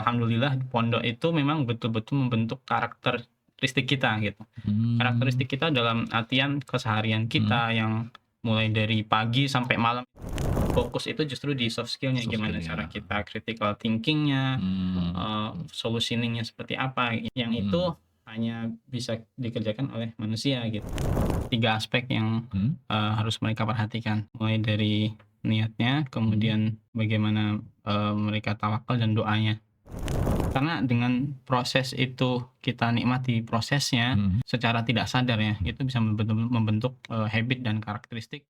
alhamdulillah pondok itu memang betul-betul membentuk karakteristik kita gitu. Mmm, Karakteristik kita dalam artian keseharian mhm, kita yang mulai dari pagi sampai malam, fokus itu justru di soft skill-nya, soft gimana cara skill-nya. kita critical thinking-nya, Mmm, solutioning-nya seperti apa, yang mhm, itu hanya bisa dikerjakan oleh manusia gitu. 3 aspek yang, mhm, harus mereka perhatikan, mulai dari niatnya, mhm. kemudian bagaimana, mereka tawakal dan doanya. Karena dengan proses itu kita nikmati prosesnya Mhm. secara tidak sadar ya, itu bisa membentuk, habit dan karakteristik.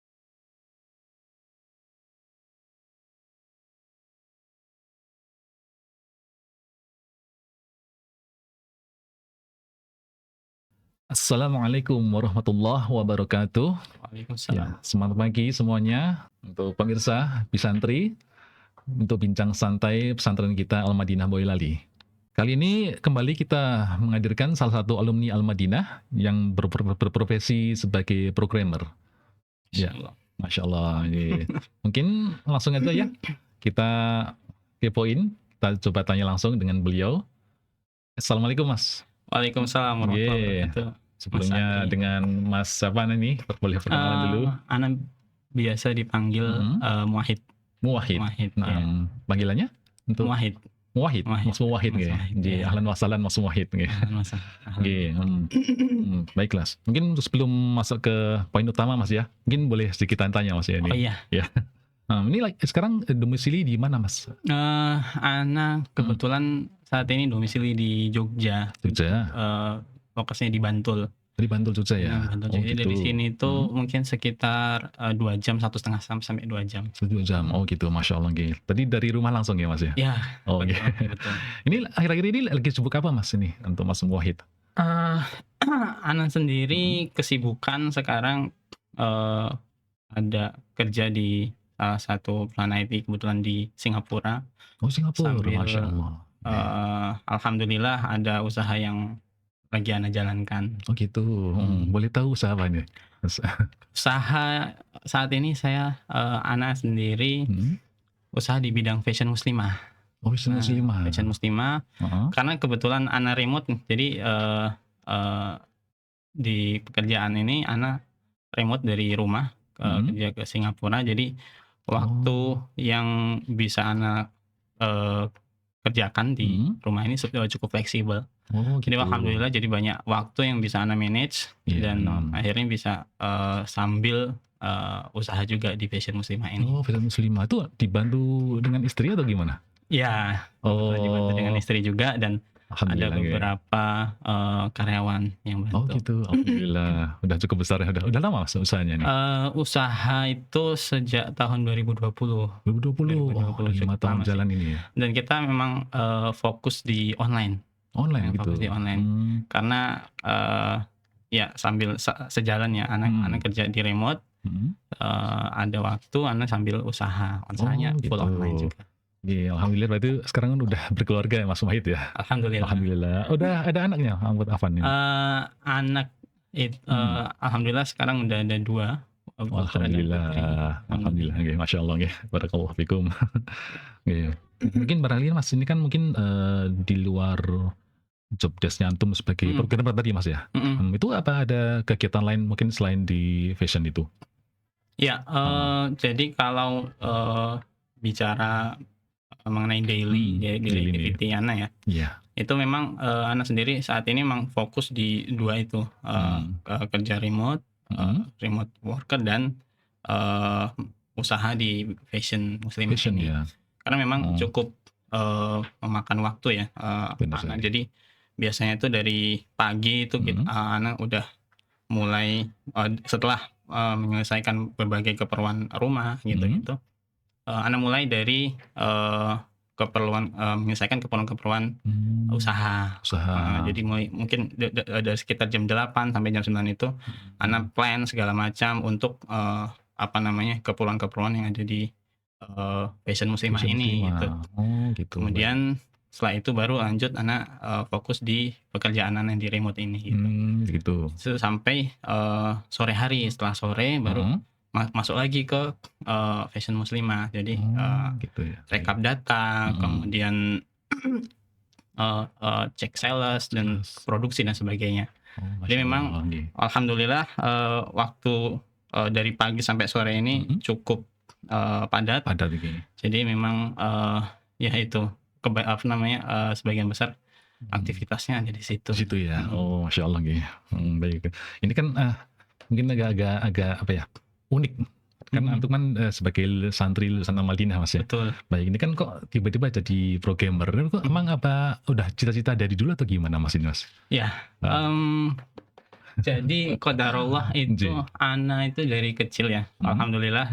Assalamualaikum warahmatullahi wabarakatuh. Waalaikumsalam. Ya, semangat pagi semuanya untuk pemirsa Bisantri, untuk bincang santai pesantren kita Al-Madinah Boyolali. Kali ini kembali kita menghadirkan salah satu alumni Al-Madinah yang berprofesi sebagai programmer. Ya, Insyaallah. Masya Allah. Mungkin langsung aja ya, kita kepoin, kita coba tanya langsung dengan beliau. Assalamualaikum Mas. Waalaikumsalam warahmatullahi Oke, wabarakatuh, Mas sebelumnya Andri. dengan Mas siapa nih? Boleh perkenalan dulu? Ana biasa dipanggil, Mhm, Muwahhid. Muwahhid. Muwahhid, iya. Nah, panggilannya untuk Muwahhid Muwahhid, Muwahhid, Mas Muwahhid Mas nggih. Wahid, Nggih, iya. ahlan wa sahlan Mas Muwahhid nggih. Ahlan wa ahlan Nggih, wa baiklah. Mungkin sebelum masuk ke poin utama Mas ya, mungkin boleh sedikit tanya Mas ya Oh ini? iya, Ya. Ini sekarang domisili di mana Mas? Ana Mhm, kebetulan saat ini domisili di Jogja, Jogja? lokasinya di Bantul. Di Bantul Jogja ya? Bantul. Oh Jadi dari gitu. sini tuh mungkin sekitar, 2 jam, 1,5 sampai 2 jam. 1 jam, oh gitu, Masya Allah nggih. Tadi dari rumah langsung ya Mas ya? Iya, Oh nggih. betul betul. Ini akhir-akhir ini lagi sibuk apa Mas ini untuk Mas Muwahhid? Eee, Ana Mhm. sendiri kesibukan sekarang, eee, ada kerja di salah satu perusahaan IT kebetulan di Singapura, Oh Singapura, Masya sambil, Allah. Oke. alhamdulillah ada usaha yang lagi Ana jalankan. Oh gitu, Mhm. boleh tahu usaha apa nih? Mas? Usaha saat ini saya, Ana sendiri Mhm. usaha di bidang fashion muslimah. Oh Wisnu Nah, fashion Muslimah. muslimah Heeh. karena kebetulan Ana remote nih, jadi, eee, di pekerjaan ini Ana remote dari rumah, Mhm. kerja ke Singapura, jadi waktu Oh. yang bisa Ana, eee, kerjakan di Mhm. rumah ini cukup fleksibel. Oh Jadi gitu. alhamdulillah jadi banyak waktu yang bisa Ana manage Iya, dan 6. akhirnya bisa, sambil, usaha juga di fashion muslimah ini. Oh Wisnu Muslimah itu dibantu dengan istri atau gimana? Iya, kebetulan dibantu dengan Oh, istri juga dan ada alhamdulillah nggih. beberapa, karyawan yang Oh bantu. gitu, alhamdulillah. Udah cukup besar ya, udah lama Mas usahanya nih? Usaha itu sejak tahun 2020. 2020, oh udah 2020 5 cukup tahun lama sih. jalan ini ya? Dan kita memang, fokus di online, Online fokus di gitu? online. Karena, ya sambil sejalan ya anak Mhm, kerja di remote, mhm. ada waktu anak sambil usaha, usahanya Oh full gitu. online juga. Iya, alhamdulillah berarti sekarang kan udah berkeluarga ya Mas Wahid ya? Alhamdulillah. Alhamdulillah. Udah ada anaknya, Ahmad Afan ini? Anak Mhm. alhamdulillah sekarang udah ada 2, Oh, putra dan putri, alhamdulillah, alhamdulillah alhamdulillah. nggih, masya Allah nggih, barakallahu fikum. Nggih. Mungkin barangkali Mas ini kan mungkin, di luar job desk-nya antum sebagai Mhm programmer tadi Mas ya? mhm. Itu apa ada kegiatan lain mungkin selain di fashion itu? Iya, Heeh. jadi kalau, bicara mengenai daily Daily nih. activity Ana ya, Iya. itu memang, Ana sendiri saat ini memang fokus di 2 itu, Mhm. kerja remote, Mhm. remote worker dan, eee, usaha di fashion muslimah Fashion ini. ya? Karena memang Oh, cukup, memakan waktu ya, benar Ana. sekali. Jadi biasanya itu dari pagi itu Mhm. Ana udah mulai, setelah, menyelesaikan berbagai keperluan rumah Mhm. gitu-gitu, Ana mulai dari, keperluan, menyelesaikan keperluan-keperluan Mmm, usaha, heeh. usaha. Jadi mulai mungkin dari sekitar jam 8 sampai jam 9 itu Ana Mhm. plan segala macam untuk, apa namanya, keperluan-keperluan yang ada di, fashion muslimah Fashion ini gitu. muslimah. Oh gitu, baik. Kemudian setelah itu baru lanjut Ana, fokus di pekerjaan Ana di remote ini gitu. Gitu. Itu sampai, sore hari, setelah sore baru Heeh. masuk lagi ke, fashion muslimah. Jadi, Oh gitu ya, baik. rekap data, Mhm. kemudian cek sales dan produksi dan sebagainya. Oh, Jadi memang masyaallah, nggih. alhamdulillah, waktu, dari pagi sampai sore ini Mhm. cukup, padat. Padat iki. Jadi memang, ya itu, sebagian besar Mhm. aktivitasnya ada di situ. Di situ ya? Mhm. Oh, masyaallah nggih. Baik. Ini kan, mungkin agak apa ya, unik. Kan Mhm. antum kan, sebagai santri lulusan Al-Madinah, Mas, ya. Betul. Baik, ini kan kok tiba-tiba jadi programmer, ini kok emang apa udah cita-cita dari dulu atau gimana, Mas, ini, Mas? Ya, Heeh. jadi qadarullah itu Nggih. ana itu dari kecil ya, Mhm. alhamdulillah,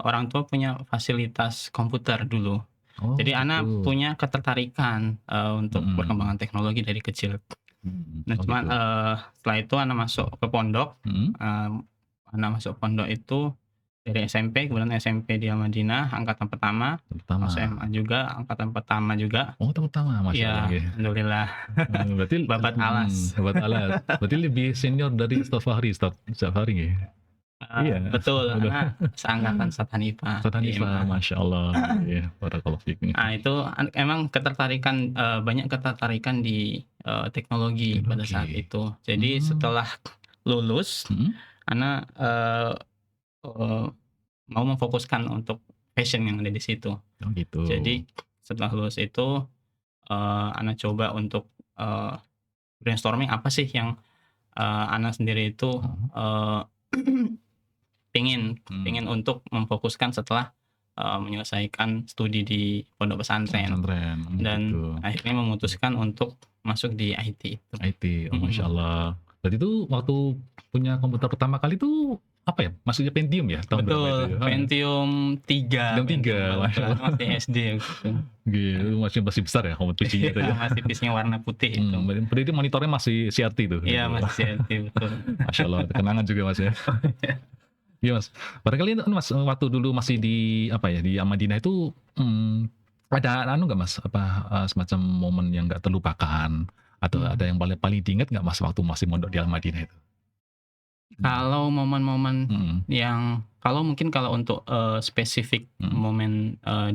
orang tua punya fasilitas komputer dulu. Oh, Jadi ana gitu. punya ketertarikan, untuk Mhm. perkembangan teknologi dari kecil. Mhm. Nah Oh, cuman, gitu. setelah itu ana masuk ke pondok, Mhm. ana masuk pondok itu dari SMP, kemudian SMP di Al-Madinah angkatan pertama, masuk Pertama. SMA juga angkatan pertama juga. Oh, tahun pertama, masyaallah Iya, nggih. alhamdulillah. Berarti Babat alas. hebat alat. Berarti lebih senior dari Ustaz Fahri, Ustaz Fahri nggih? Iya, Betul, udah ana seangkatan Ustaz Hanifah Ustaz di Hanifah, MA. masyaallah, iya, barakallahu fiik. Itu emang ketertarikan, banyak ketertarikan di, teknologi pada saat Teknologi. itu. Jadi Mmm. setelah lulus, Mhm. ana, eee, mau memfokuskan untuk passion yang ada di situ. Oh, gitu. Jadi setelah lulus itu, ana coba untuk, eee, brainstorming apa sih yang, ana sendiri itu, Heeh. eee, pengen Mmm. pengen untuk memfokuskan setelah, menyelesaikan studi di pondok pesantren. Pesantren, gitu. Dan akhirnya memutuskan untuk masuk di IT itu. IT, oh, Mhm. masyaallah. Berarti itu waktu punya komputer pertama kali itu, apa ya, maksudnya Pentium ya? Tahun berapa itu Betul, ya? Heeh. Pentium 3, Pentium 3, Pentium kebetulan masyaallah. masih SD waktu itu. Gitu, masih besar ya PC-nya itu ya? Masih PC-nya warna putih itu. Berarti monitornya masih CRT tuh Iya, gitu? masih CRT, betul. Masyaallah, kenangan juga, Mas, ya? Iya, Mas. Barangkali itu, Mas, waktu dulu masih di apa ya, di Madinah itu, ada anu nggak, Mas, apa, semacam momen yang nggak terlupakan atau ada Mhm. yang paling paling diingat nggak, Mas, waktu masih mondok di Madinah itu? Mhm. Kalau momen-momen Mhm. kalau mungkin kalau untuk, spesifik Mhm. momen,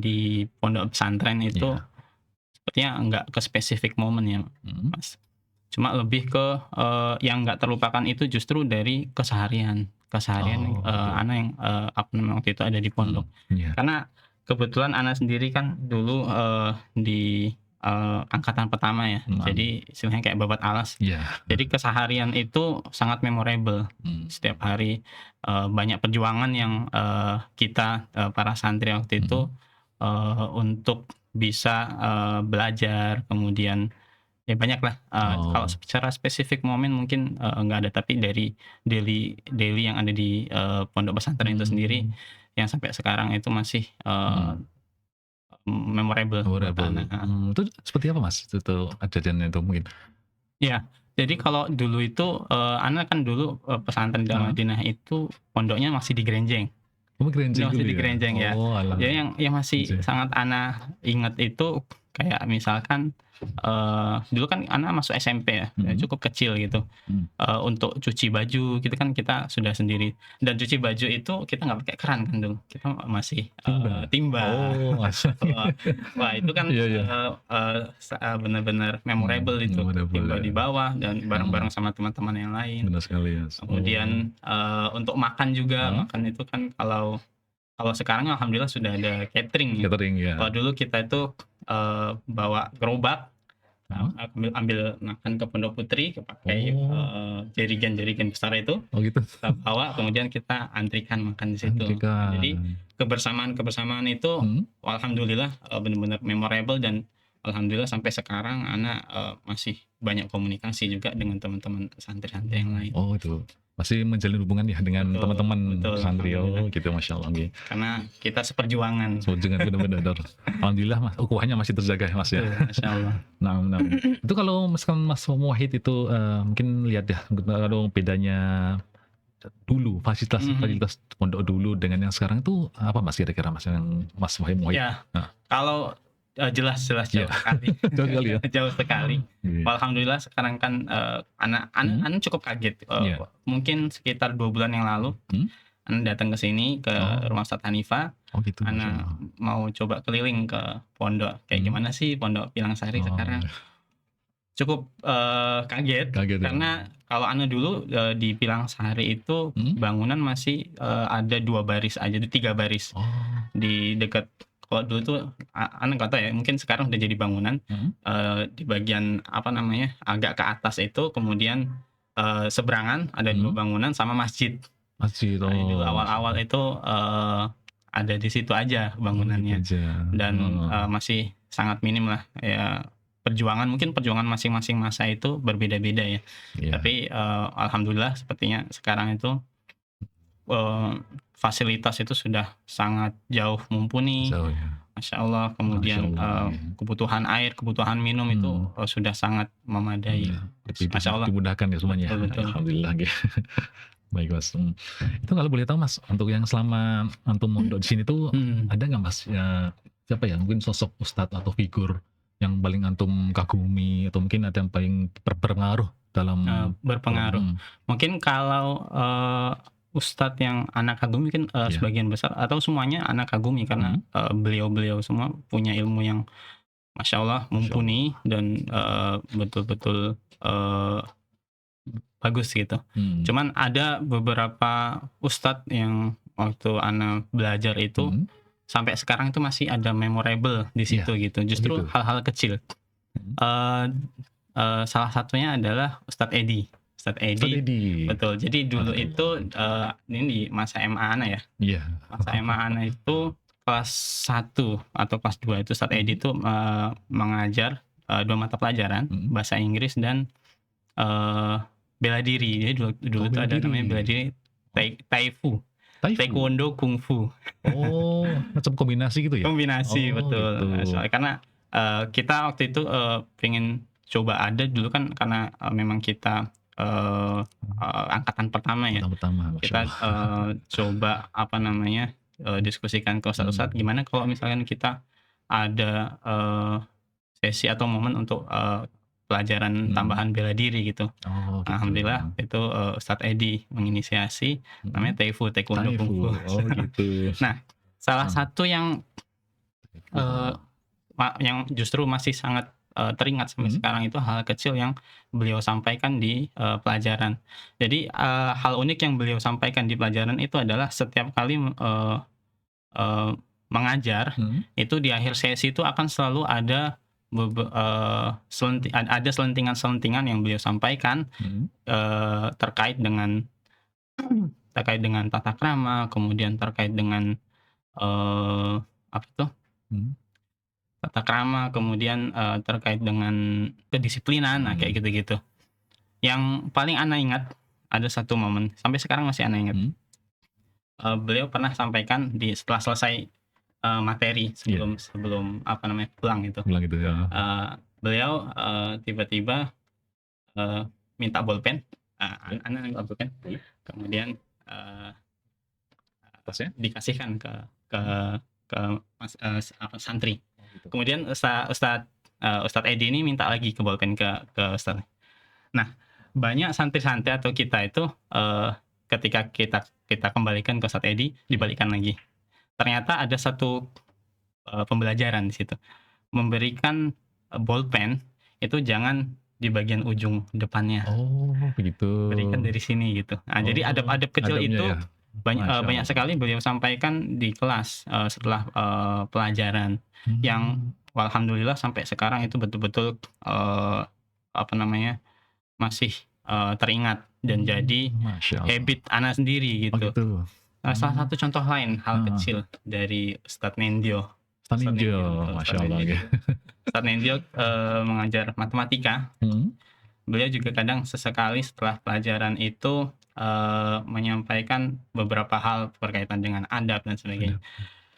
di pondok pesantren itu Iya. sepertinya enggak ke spesifik momen ya, Mhm. Mas. Cuma lebih ke, yang nggak terlupakan itu justru dari keseharian, Oh, gitu. ana yang, waktu itu ada di pondok. Mhm. Iya. Karena kebetulan ana sendiri kan dulu, di, angkatan pertama ya, Mhm. jadi istilahnya kayak babat alas. Iya. Jadi keseharian itu sangat memorable. Mmm. Setiap hari, banyak perjuangan yang, kita, para santri waktu itu, Mhm. untuk bisa, belajar, kemudian ya banyaklah, kalau Oh. secara spesifik momen mungkin, enggak ada, tapi dari daily daily yang ada di, pondok pesantren itu sendiri, Mmm. yang sampai sekarang itu masih, Mhm. memorable buat ana, Memorable. heeh. Itu seperti apa, Mas, itu kejadiannya itu mungkin? Iya, jadi kalau dulu itu, ana kan dulu, pesantren di Heeh. Al-Madinah itu pondoknya masih di Grenjeng. Oh, Ini Grenjing masih dulu di ya? Grenjeng ya. Oh, Jadi alah. yang masih Iya. sangat ana ingat itu kayak misalkan, dulu kan ana masuk SMP ya, Mhm. cukup kecil gitu. Mhm. Untuk cuci baju gitu kan kita sudah sendiri, dan cuci baju itu kita nggak pakai keran kan dulu, kita masih, Timba? timba. Oh, masih. Wah itu kan, Iya, iya. bener-bener memorable itu, Memorable timba ya. di bawah dan bareng-bareng Mhm. sama teman-teman yang lain. Benar sekali, Mas. Oh. Kemudian, untuk makan juga, Heeh. makan itu kan kalau sekarang alhamdulillah sudah ada catering ya. Catering Kalau ya. dulu kita itu, bawa gerobak, Heeh. ambil makan ke Pondok Putri, pakai, Oh. jerigen-jerigen besar itu, Oh, gitu. kita bawa kemudian kita antrikan makan di situ. Nah, jadi Antrikan. kebersamaan-kebersamaan itu Mhm. alhamdulillah, benar-benar memorable, dan alhamdulillah sampai sekarang ana, masih banyak komunikasi juga dengan teman-teman santri-santri yang lain. Oh, itu. Masih menjalin hubungan ya dengan Betul, teman-teman betul, santri. alhamdulillah. Oh, gitu, masyaallah nggih. Karena kita seperjuangan. Sepenjenengan bener-bener. Alhamdulillah, Mas, ukhuwahnya masih terjaga ya, Mas, ya. Betul, masyaallah. Naam, naam. Itu kalau misalkan Mas Wahid itu, mungkin lihat ya, kalau bedanya dulu, Mhm. fasilitas pondok dulu dengan yang sekarang tuh apa, Mas, kira-kira, Mas, yang Mas Wahid? Ya, Heeh. kalau, jelas jelas Iya. jauh sekali. Jauh sekali ya? Jauh sekali. Iya. Alhamdulillah sekarang kan, ana Mhm. cukup kaget, Iya. mungkin sekitar 2 bulan yang lalu, Mhm. Ana datang ke sini ke Oh. rumah Ustadz Hanifa, Oh gitu, Masya Ana Allah. mau coba keliling ke pondok, kayak Hmm. gimana sih pondok Pilang Sari Oh, sekarang. Cukup, kaget kaget ya? karena kalau Ana dulu, di Pilang Sari itu Hmm? bangunan masih, ada 2 baris aja, 3 baris. Oh. Di dekat kalau dulu tuh Ana nggak tahu ya, mungkin sekarang udah jadi bangunan, Hmm? di bagian apa namanya, agak ke atas itu kemudian, seberangan ada 2 Hmm? bangunan sama masjid. Masjid, Nah, dulu oh, Masya awal-awal Allah. itu, ada di situ aja Oh gitu bangunannya aja. dan, Heeh. masih sangat minim lah ya, mungkin perjuangan masing-masing masa itu berbeda-beda ya. Iya, Tapi, alhamdulillah sepertinya sekarang itu, eee, fasilitas itu sudah sangat jauh mumpuni, jauh ya. masya Allah. Masya Kemudian, Allah, ya. kebutuhan air, kebutuhan minum itu, Hmm. sudah sangat memadai. Iya, lebih Masya Allah. dimudahkan ya semuanya. Betul betul. Alhamdulillah gitu. Baik Mas. Itu kalau boleh tahu Mas, untuk yang selama antum mondok di sini tuh Mhm. ada nggak Mas ya, siapa ya mungkin sosok ustadz atau figur yang paling antum kagumi atau mungkin ada yang paling berpengaruh dalam Berpengaruh. Mungkin kalau, ustadz yang anak kagumi mungkin, iya. sebagian besar atau semuanya anak kagumi karena, beliau-beliau semua punya ilmu yang masya Allah Masya Allah. mumpuni dan, betul-betul, bagus gitu. Cuman ada beberapa ustadz yang waktu ana belajar itu, sampai sekarang itu masih ada memorable di Iya. situ gitu, Oh justru gitu? hal-hal kecil. Eee salah satunya adalah Ustadz Edi. Ustadz Ustadz Edi, Edi. betul. Jadi dulu Waduh. itu, ini di masa MA ana ya, Iya. masa MA ana itu kelas 1 atau kelas 2 itu Ustadz Edi itu, mengajar, 2 mata pelajaran, bahasa Inggris dan, bela diri. Jadi dulu Oh, itu bela ada namanya bela diri. diri Taifu? Taekwondo, Kungfu. Oh, macam kombinasi gitu ya? Kombinasi, Oh betul. gitu. Soalnya karena, kita waktu itu, pengen coba ada dulu kan karena, memang kita, angkatan pertama ya. Pertama-tama, Masya Kita, Allah. coba apa namanya, diskusikan ke ustadz-ustadz, gimana kalau misalkan kita ada, sesi atau momen untuk, pelajaran tambahan bela diri gitu. Oh gitu. Alhamdulillah itu, Ustadz Edi menginisiasi, namanya Taekwondo Taifu, Kungfu. oh gitu. Nah, salah Heeh. satu yang, eee, yang justru masih sangat, teringat sampai sekarang itu hal kecil yang beliau sampaikan di, pelajaran. Jadi, hal unik yang beliau sampaikan di pelajaran itu adalah setiap kali, eee, mengajar, itu di akhir sesi itu akan selalu ada ada selentingan-selentingan yang beliau sampaikan, terkait dengan tata krama, kemudian terkait dengan, apa itu, tata krama, kemudian, terkait dengan kedisiplinan, nah kayak gitu-gitu. Yang paling ana ingat, ada satu momen, sampai sekarang masih ana ingat. Beliau pernah sampaikan setelah selesai, materi sebelum apa namanya, pulang itu. Bilang gitu ya. Beliau, tiba-tiba, minta bolpen, ana minta bolpen, kemudian, Tasnya? dikasihkan ke santri. Kemudian Ustadz Edi ini minta lagi ke bolpen ke ustadz. Nah, banyak santri-santri atau kita itu, ketika kita kembalikan ke Ustadz Edi, dibalikan lagi. Ternyata ada satu, pembelajaran di situ. Memberikan, bolpen itu jangan di bagian ujung depannya. Oh begitu. Berikan dari sini gitu. Nah, jadi adab-adab kecil adabnya itu ya? Masya banyak Allah. sekali beliau sampaikan di kelas, setelah, pelajaran. Yang alhamdulillah sampai sekarang itu betul-betul, apa namanya, masih, teringat dan jadi Masya Allah. habit ana sendiri Oh gitu. gitu. Salah satu contoh lain hal kecil dari Ustadz Nendyo. Ustadz Nindyo, betul, Masya Ustadz Allah. Nendyo. Ustadz Nendyo, mengajar matematika. Beliau juga kadang sesekali setelah pelajaran itu, menyampaikan beberapa hal berkaitan dengan adab dan sebagainya.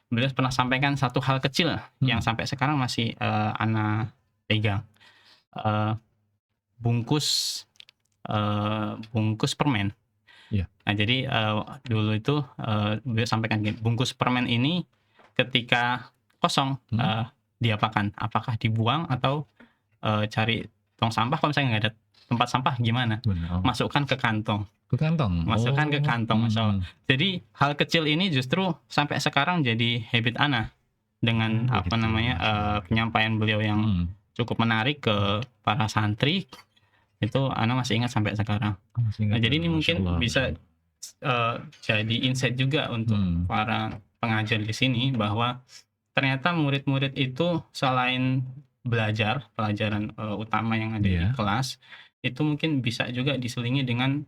Beliau pernah sampaikan satu hal kecil yang sampai sekarang masih, ana pegang. Bungkus permen. Iya. Nah jadi, dulu itu, beliau sampaikan gini, bungkus permen ini ketika kosong, diapakan? Apakah dibuang atau, cari tong sampah, kalau misalnya nggak ada tempat sampah gimana? Benar. Masukkan ke kantong. Ke kantong? Masukkan ke Oh, kantong, Masya Allah. Jadi hal kecil ini justru sampai sekarang jadi habit ana dengan Oh apa gitu, namanya Masya Allah. penyampaian beliau yang Mhm. cukup menarik ke para santri, itu ana masih ingat sampai sekarang. Oh, masih Nah, ingat ya, jadi ini Masya mungkin Allah, Masya bisa Allah. jadi insight juga untuk Mhm. para pengajar di sini bahwa ternyata murid-murid itu selain belajar pelajaran utama yang ada di Iya. kelas, itu mungkin bisa juga diselingi dengan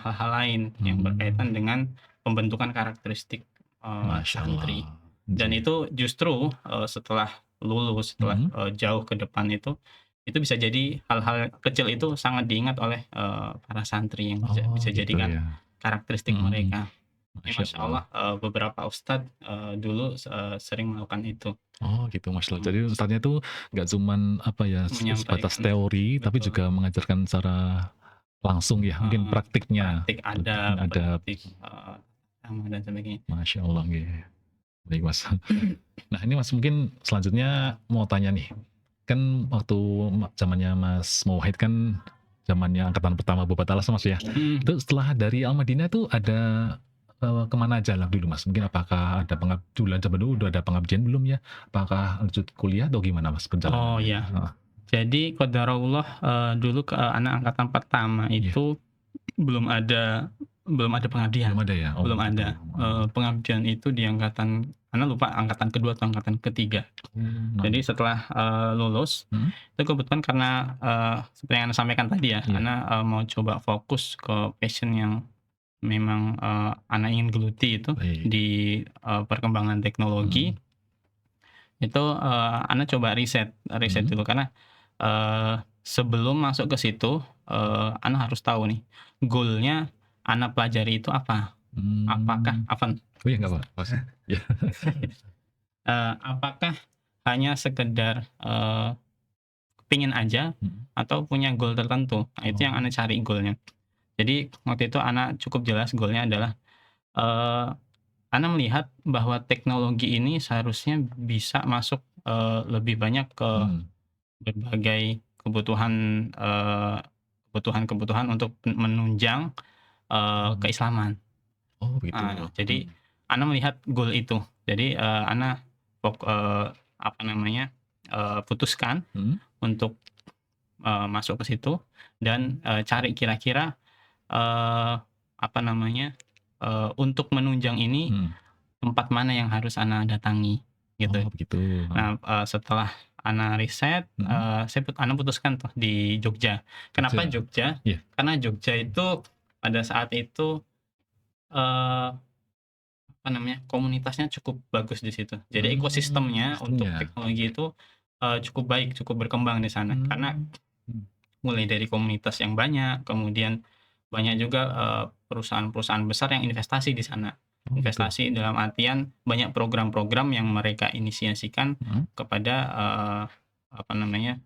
hal-hal lain yang Hmm. berkaitan dengan pembentukan karakteristik Masya santri. Allah. Dan Ji. itu justru setelah lulus, setelah Mhm. jauh ke depan itu bisa jadi hal-hal kecil itu sangat diingat oleh para santri yang bisa Oh bisa gitu jadikan ya. karakteristik Mhm mhm. mereka. Ya Masya Masya Allah. Allah, beberapa ustadz dulu sering melakukan itu. Oh gitu, Masya Allah. Mhm. Jadi ustadznya tuh nggak cuman apa ya, sebatas Menyampaikan, teori, tapi betul. juga mengajarkan secara langsung ya, mungkin Heeh, praktiknya, praktik praktiknya adab, adab. praktik agama dan sebagainya. Masya Allah, nggih. Baik Mas. Nah ini Mas, mungkin selanjutnya mau tanya nih, kan waktu zamannya Mas Mauhid kan zamannya angkatan pertama Bupat Alas Mas ya. Mhm. Itu setelah dari Al-Madinah tuh ada kemana aja lah dulu Mas? Mungkin apakah ada dulu zaman dulu udah ada pengabdian belum ya? Apakah lanjut kuliah atau gimana Mas Oh perjalanannya? ya, Heeh. jadi qadarullah dulu anak angkatan pertama Iya, itu belum ada belum ada belum pengabdian, ada ya? Oh belum gitu. ada. Pengabdian itu di angkatan ana lupa angkatan kedua atau angkatan ketiga. Nah, Jadi setelah lulus, mhm, itu kebetulan karena seperti yang Anda sampaikan tadi ya, iya, ana mau coba fokus ke passion yang memang ana ingin geluti itu baik. di perkembangan teknologi. Mhm, Itu ana coba riset riset mhm, dulu karena sebelum masuk ke situ ana harus tahu nih goal-nya ana pelajari itu apa. Apakah mmm. Afwan, Oh iya nggak apa-apa Mas. Iya. apakah hanya sekedar pengen aja Mhm. atau punya goal tertentu. Nah, itu yang ana Oh, cari goal-nya. Jadi waktu itu ana cukup jelas goal-nya adalah eee, ana melihat bahwa teknologi ini seharusnya bisa masuk lebih banyak ke mhm, berbagai kebutuhan kebutuhan-kebutuhan untuk menunjang mhm. keislaman. Oh begitu, Jadi mhm, ana melihat goal itu. Jadi ana apa namanya putuskan mhm, untuk masuk ke situ dan cari kira-kira eee, apa namanya untuk menunjang ini mhm. tempat mana yang harus ana datangi gitu. Oh begitu, heeh, Nah setelah ana riset mhm, ana putuskan tuh di Jogja. Kenapa Jogja, Jogja? iya, Karena Jogja itu pada saat itu eee apa namanya, komunitasnya cukup bagus di situ. Jadi ekosistemnya untuk sistemnya, teknologi itu, cukup baik, cukup berkembang di sana. Karena mmm, mhm, mulai dari komunitas yang banyak, kemudian banyak juga, perusahaan-perusahaan besar yang investasi di sana. oh gitu, Investasi dalam artian banyak program-program yang mereka inisiasikan mhm, kepada, apa namanya,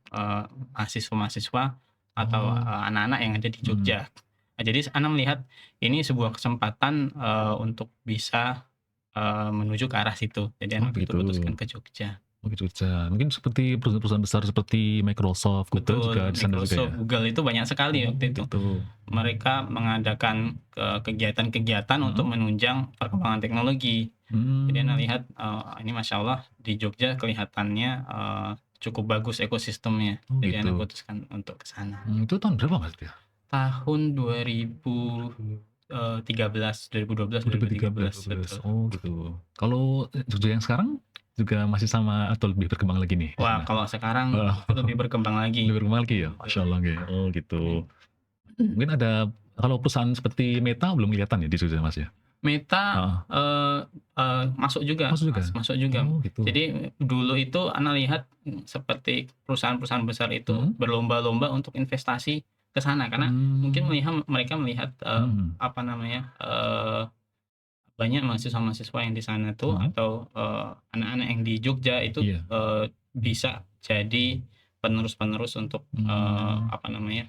mahasiswa-mahasiswa atau, oh, anak-anak yang ada di mhm, Jogja. Nah, jadi ana melihat ini sebuah kesempatan, untuk bisa menuju ke arah situ. Jadi oh anak begitu, putuskan ke Jogja. oh ke Jogja. Mungkin seperti perusahaan-perusahaan besar seperti Microsoft, Google Betul, juga di sana juga ya? Microsoft, Google itu banyak sekali Oh waktu itu. gitu, Mereka mengadakan kegiatan-kegiatan untuk mhm, menunjang perkembangan teknologi. Jadi Anda mmm, lihat, ini Masya Allah di Jogja kelihatannya cukup bagus ekosistemnya. oh Jadi Anda gitu, putuskan untuk ke sana. itu tahun berapa Mas itu ya? Tahun 2013, 2012, 2013, 2013, 12, betul. oh gitu. Kalau Jogja yang sekarang juga masih sama atau lebih berkembang lagi nih di Wah, sana? kalau sekarang Oh, itu lebih berkembang lagi. lebih berkembang lagi ya? Masya Betul. Allah, nggih. Oh gitu. Mhm. Mungkin ada kalau perusahaan seperti Meta belum kelihatan ya di Jogja Mas ya? Meta, Heeh. masuk juga, Masuk juga? Mas, masuk juga. Oh gitu. Jadi dulu itu ana lihat seperti perusahaan-perusahaan besar itu Mhm. berlomba-lomba untuk investasi ke sana karena mungkin Mmm, mereka melihat, mhm, apa namanya, banyak mahasiswa-mahasiswa yang di sana tuh mhm, atau anak-anak yang di Jogja itu iya, bisa jadi penerus-penerus untuk mmm, apa namanya,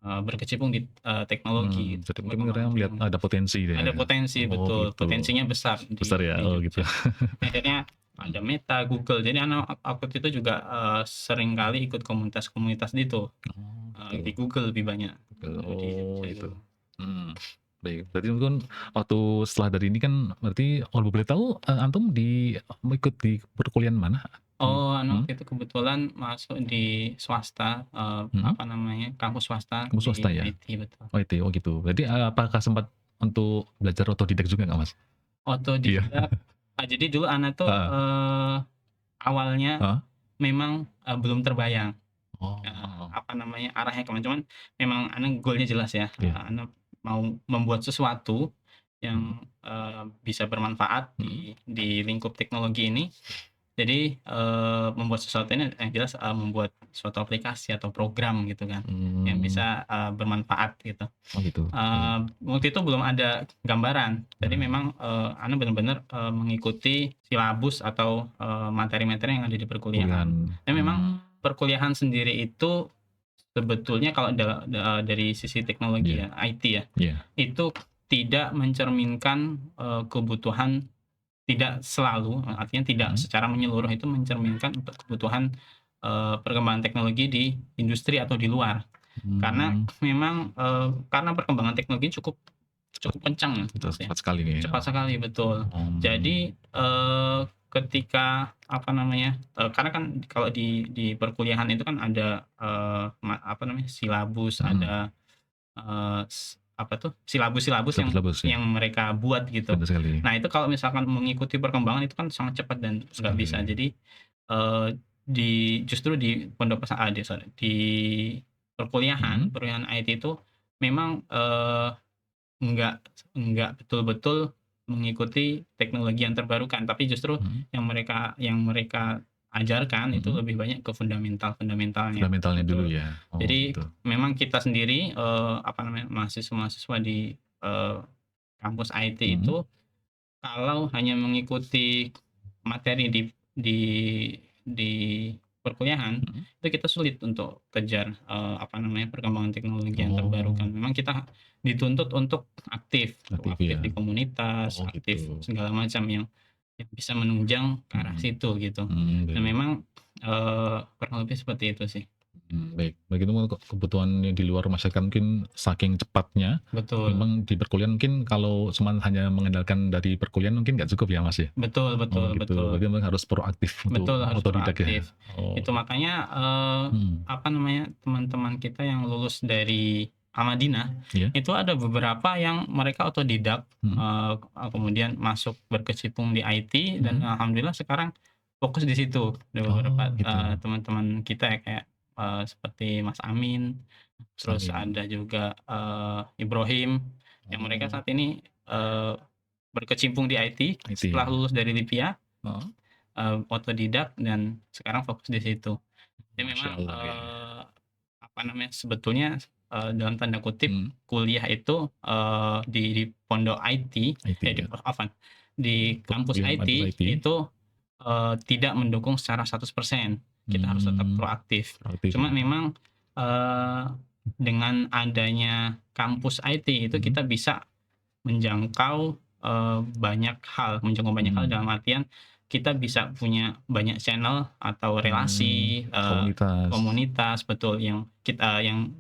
berkecimpung di teknologi gitu, jadi mungkin mereka perkembangan melihat teknologi. ada potensi deh Ada ya? potensi, Oh betul, begitu, potensinya besar besar ya? di Oh gitu. Jogja. Akhirnya ada Meta, Google, jadi waktu itu juga sering kali ikut komunitas-komunitas gitu, Oh di gitu, Google lebih banyak betul, dulu di oh Jogja gitu, dulu. mhm. Baik, berarti kan waktu setelah dari ini kan berarti kalau boleh tahu, antum ikut di perkuliahan mana? Oh, anu Mhm, waktu itu kebetulan masuk di swasta, mhm, apa namanya, kampus swasta kamu swasta di ya? IT, betul. Oh itu, oh gitu. Berarti, apakah sempat untuk belajar otodidak juga nggak, Mas? Iya, Otodidak, jadi dulu Ana tuh, heeh, awalnya heeh. memang, belum terbayang, Oh, apa namanya, arahnya ke mana, cuman memang Ana goal-nya jelas ya, iya, Ana mau membuat sesuatu mhm, yang, bisa bermanfaat mhm, di lingkup teknologi ini. Jadi, membuat sesuatu ini yang jelas, membuat suatu aplikasi atau program gitu kan, yang mmm, bisa, bermanfaat gitu. oh gitu, baik, Waktu itu belum ada gambaran, jadi nah, memang, Ana benar-benar, mengikuti silabus atau, materi-materi yang ada di perkuliahan. kuliahan, Dan memang perkuliahan sendiri itu sebetulnya kalau dari sisi teknologi iya, ya, IT ya, iya, itu tidak mencerminkan, kebutuhan, tidak selalu, artinya tidak mhm, secara menyeluruh itu mencerminkan untuk kebutuhan, perkembangan teknologi di industri atau di luar. Karena mmm, memang, karena perkembangan teknologi cukup cepat, cukup kencang ya, cepat Mas, ya. cepat sekali nih ya, Cepat sekali, betul. mmm, Jadi, ketika apa namanya, karena kan kalau di perkuliahan itu kan ada, apa namanya, silabus, mhm, ada, apa tuh, silabus-silabus yang silabus-silabus ya, mereka buat gitu. benar sekali, Nah, itu kalau misalkan mengikuti perkembangan itu kan sangat cepat dan nggak bisa. sekali, Jadi, eee, justru di pondok di mhm, perkuliahan IT itu memang, nggak nggak betul-betul mengikuti teknologi yang terbarukan, tapi justru mhm, yang mereka ajarkan itu mhm, lebih banyak ke fundamentalnya, fundamentalnya dulu betul. ya, oh Jadi gitu, memang kita sendiri, apa namanya, mahasiswa-mahasiswa di, kampus IT mhm, itu kalau hanya mengikuti materi di di perkuliahan, mhm, itu kita sulit untuk kejar, apa namanya, perkembangan teknologi yang terbarukan. oh, Memang kita dituntut untuk aktif aktif ya, di komunitas, oh gitu, aktif segala macam yang bisa menunjang ke arah mhm, situ gitu. Dan baik. memang, kurang lebih seperti itu sih. Baik. Begitu kebutuhan yang di luar masyarakat mungkin saking cepatnya, Betul, memang di perkuliahan mungkin kalau cuman hanya mengandalkan dari perkuliahan mungkin nggak cukup ya, Mas, ya? betul Oh betul gitu, betul. berarti memang harus proaktif untuk Betul, harus otodidak ya? proaktif. Oh Itu gitu. makanya, Mhm, apa namanya, teman-teman kita yang lulus dari Al-Madinah, iya, itu ada beberapa yang mereka otodidak, mhm, kemudian masuk berkecimpung di IT dan mhm. alhamdulillah sekarang fokus di situ. Ada beberapa, Oh gitu, teman-teman kita ya kayak, seperti Mas Amin, terus Samin. ada juga, Ibrahim, yang mereka Oh, saat ini, berkecimpung di IT IT setelah ya? lulus dari Lipia. Heeh, Otodidak dan sekarang fokus di situ. Jadi Masya memang, Allah ya. apa namanya, sebetulnya, dalam tanda kutip Mhm, kuliah itu, di pondok IT, IT di ya? afwan, di kampus Perkuliahan IT IT, itu, tidak mendukung secara 100%. Kita harus tetap mmm, proaktif. proaktif Cuma ya? memang, eee, dengan adanya kampus IT itu Mhm, kita bisa menjangkau, banyak hal mmm, dalam artian kita bisa punya banyak channel atau mmm, relasi, komunitas, komunitas, betul, yang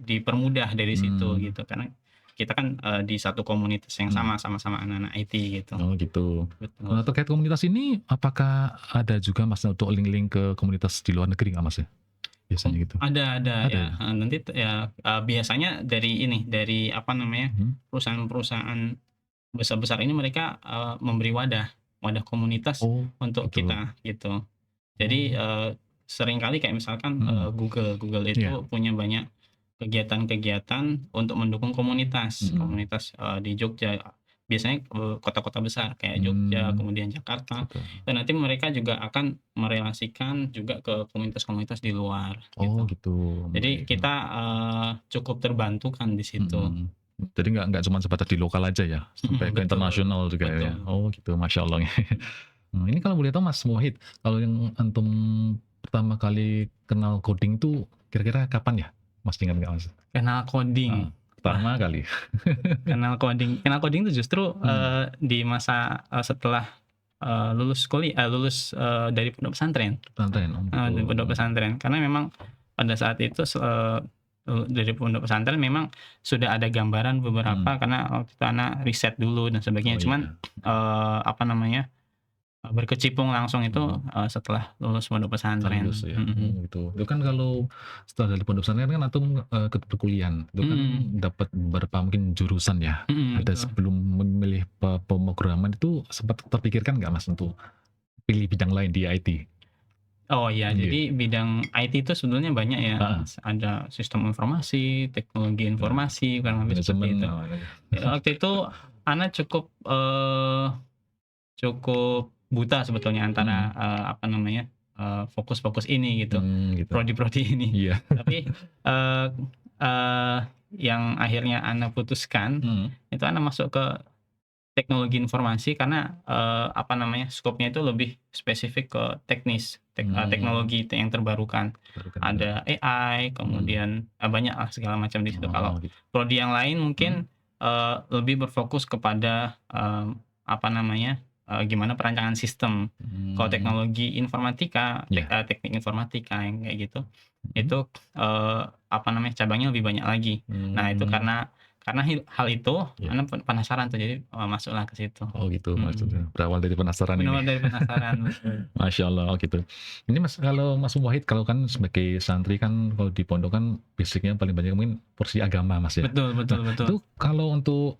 dipermudah dari situ mmm, gitu. Karena kita kan, di satu komunitas yang mhm. sama-sama anak-anak IT gitu. Oh gitu. Betul. Terkait komunitas ini, apakah ada juga Mas untuk link-link ke komunitas di luar negeri nggak Mas ya? Biasanya gitu? Ada Ada ya, ya? nanti ya, biasanya dari apa namanya, Mhm. perusahaan-perusahaan besar-besar ini mereka, memberi wadah komunitas Oh untuk gitu. kita, gitu. Jadi, Oh, seringkali kayak misalkan, mhm. Google Iya. itu punya banyak kegiatan-kegiatan untuk mendukung komunitas, Mhm. di Jogja. Biasanya, kota-kota besar kayak Jogja, Mmm, kemudian Jakarta, gitu. dan nanti mereka juga akan merelasikan juga ke komunitas-komunitas di luar, Oh gitu. gitu, Jadi baik. kita, cukup terbantu kan di situ. Mhm. Jadi nggak cuman sebatas di lokal aja ya, sampai ke Betul internasional juga ya? betul. Oh gitu, Masya Allah. Mhm. Ini kalau boleh tahu Mas Wahid, kalau yang antum pertama kali kenal coding itu kira-kira kapan ya? Mas ingat nggak Mas? Kenal Heeh, coding. Wah, pertama kali. kenal coding itu justru, Mmm, di masa, setelah, lulus, dari pondok pesantren. pesantren, oh gitu. Dari pondok pesantren. Karena memang pada saat itu, dari pondok pesantren memang sudah ada gambaran beberapa karena waktu itu anak riset dulu dan sebagainya. Oh, Cuman apa namanya, berkecimpung langsung itu setelah lulus pondok pesantren. Lulus ya. Gitu. Itu kan kalau setelah dari pondok pesantren kan antum ke perkuliahan. Itu kan dapat beberapa mungkin jurusan ya. Ada Betul. sebelum memilih pemrograman itu sempat terpikirkan nggak Mas untuk pilih bidang lain di IT? Oh iya, Iya. jadi bidang IT itu sebetulnya banyak ya. Heeh. Ada sistem informasi, teknologi informasi, kurang lebih seperti Manajemen. itu. Waktu itu anak cukup buta sebetulnya antara apa namanya, fokus-fokus ini gitu, Gitu. prodi-prodi ini. Iya. Tapi yang akhirnya anak putuskan itu anak masuk ke teknologi informasi karena apa namanya, skopnya itu lebih spesifik ke teknis, teknologi yang terbarukan. Ada AI, kemudian banyak lah segala macam di situ. Kalau gitu. prodi yang lain mungkin lebih berfokus kepada apa namanya, gimana perancangan sistem. Kalau teknologi informatika, teknik informatika yang kayak gitu, itu apa namanya, cabangnya lebih banyak lagi. Nah itu karena hal itu anak penasaran tuh, jadi masuklah ke situ. Oh gitu maksudnya. Berawal dari penasaran Benar ini. dari penasaran. Masya Allah, oh gitu. Ini Mas, kalau Mas Wahid, kalau kan sebagai santri kan kalau di pondok kan basicnya paling banyak mungkin porsi agama Mas ya. Betul. Itu kalau untuk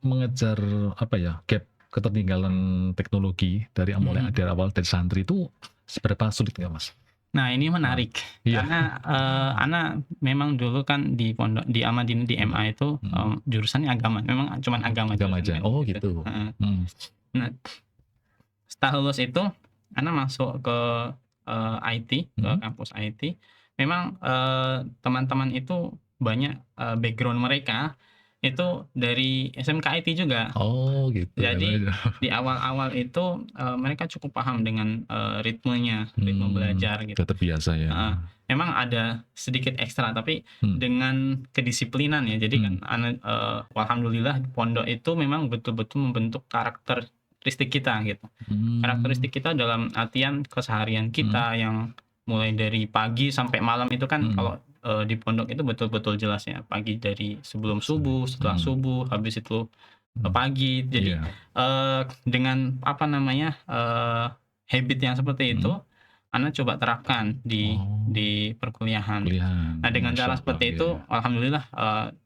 mengejar apa ya, gap ketertinggalan teknologi dari mulai dari awal dari santri itu seberapa sulit nggak Mas? Nah ini menarik, Iya. karena anak memang dulu kan di pondok di Ahmadiyah di MA itu jurusannya agama, memang cuman agama aja. Oh gitu. Nah setelah lulus itu anak masuk ke IT, ke kampus IT. Memang teman-teman itu banyak background mereka itu dari SMK IT juga. Oh gitu. Jadi di awal-awal itu mereka cukup paham dengan ritme belajar gitu. Sudah terbiasa ya. Memang ada sedikit ekstra tapi dengan kedisiplinan ya. Jadi kan alhamdulillah pondok itu memang betul-betul membentuk karakteristik kita gitu. Karakteristik kita dalam artian keseharian kita yang mulai dari pagi sampai malam itu kan kalau di pondok itu betul-betul jelas ya, pagi dari sebelum subuh, setelah subuh, habis itu pagi. Jadi dengan apa namanya, habit yang seperti itu anak coba terapkan di perkuliahan. Nah dengan cara seperti itu alhamdulillah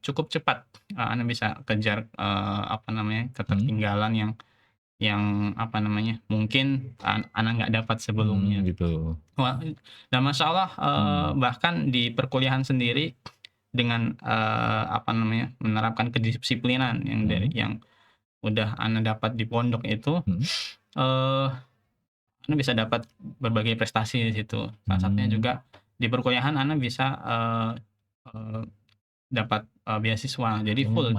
cukup cepat anak bisa kejar apa namanya, ketertinggalan yang apa namanya, mungkin anak nggak dapat sebelumnya. Gitu. Wah, dan masya Allah bahkan di perkuliahan sendiri dengan apa namanya, menerapkan kedisiplinan yang dari yang udah anak dapat di pondok itu, anak bisa dapat berbagai prestasi di situ. Salah satunya juga di perkuliahan anak bisa dapat beasiswa. Jadi full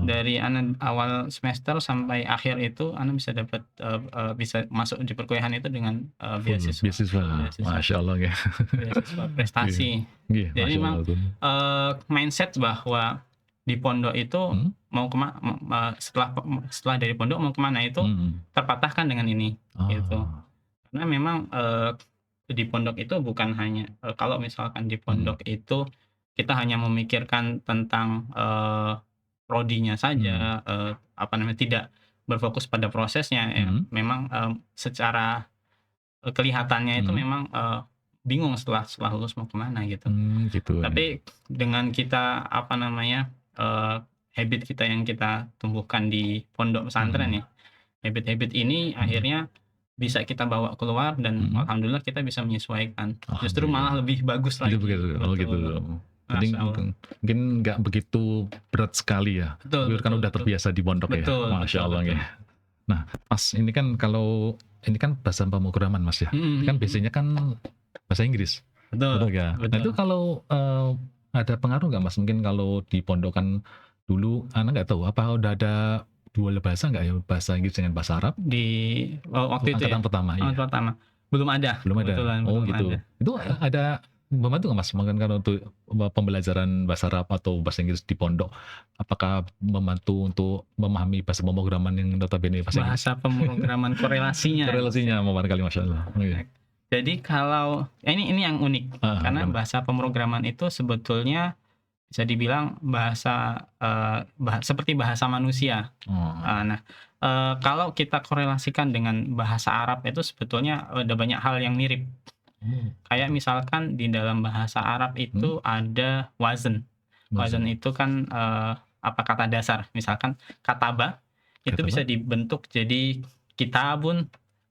dari anak awal semester sampai akhir itu anak bisa dapat bisa masuk di perkuliahan itu dengan beasiswa. Masya Allah ya. Beasiswa prestasi. Jadi memang mindset bahwa di pondok itu mau setelah dari pondok mau kemana itu terpatahkan dengan ini gitu. Karena memang di pondok itu bukan hanya kalau misalkan di pondok itu kita hanya memikirkan tentang prodinya saja, apa namanya, tidak berfokus pada prosesnya ya. Memang secara kelihatannya itu memang bingung setelah lulus mau kemana gitu. Tapi dengan kita apa namanya, habit kita yang kita tumbuhkan di pondok pesantren ya, habit-habit ini akhirnya bisa kita bawa keluar dan alhamdulillah kita bisa menyesuaikan. Justru malah lebih bagus lagi. Oh gitu. Jadi mungkin nggak begitu berat sekali ya. Betul, kan udah terbiasa di pondok ya. Masya Allah ya. Nah, Mas, ini kan kalau ini kan bahasa pemrograman Mas ya. Kan biasanya kan bahasa Inggris. Betul ya. Nah itu kalau ada pengaruh nggak Mas? Mungkin kalau di pondok kan dulu anak nggak tahu apa udah ada dua bahasa nggak ya, bahasa Inggris dengan bahasa Arab di waktu itu angkatan pertama. Pertama belum ada. Oh gitu. Itu ada membantu nggak Mas? Mungkin kan untuk pembelajaran bahasa Arab atau bahasa Inggris di pondok, apakah membantu untuk memahami bahasa pemrograman yang notabene bahasa Inggris? Bahasa pemrograman korelasinya barangkali Masya Allah. Jadi kalau ini yang unik karena bahasa pemrograman itu sebetulnya bisa dibilang bahasa, seperti bahasa manusia. Oh, Nah, kalau kita korelasikan dengan bahasa Arab itu sebetulnya ada banyak hal yang mirip. oh, Kayak gitu. misalkan di dalam bahasa Arab itu ada wazn. Wazn Wazan. itu kan, kata dasar. Misalkan kataba itu Kata bisa apa? dibentuk jadi kitabun,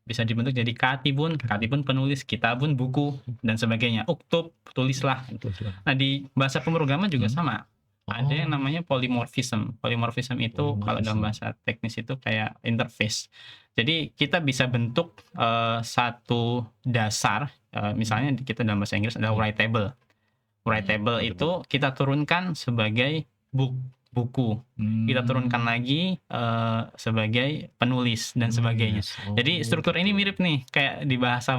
bisa dibentuk jadi katibun, katibun penulis, kitabun buku, dan sebagainya. Uktub, tulislah. Terus lah. Nah, di bahasa pemrograman juga Hmm. sama. Ada yang Oh, namanya polymorphism. Polymorphism itu kalau dalam polymorphism. bahasa teknis itu kayak interface. Jadi kita bisa bentuk, satu dasar, misalnya kita dalam bahasa Inggris ada Iya. writable. Writable itu kita turunkan sebagai buku. Kita turunkan lagi, sebagai penulis dan sebagainya. Penulis. Jadi Oh, struktur ini gitu. mirip nih kayak di bahasa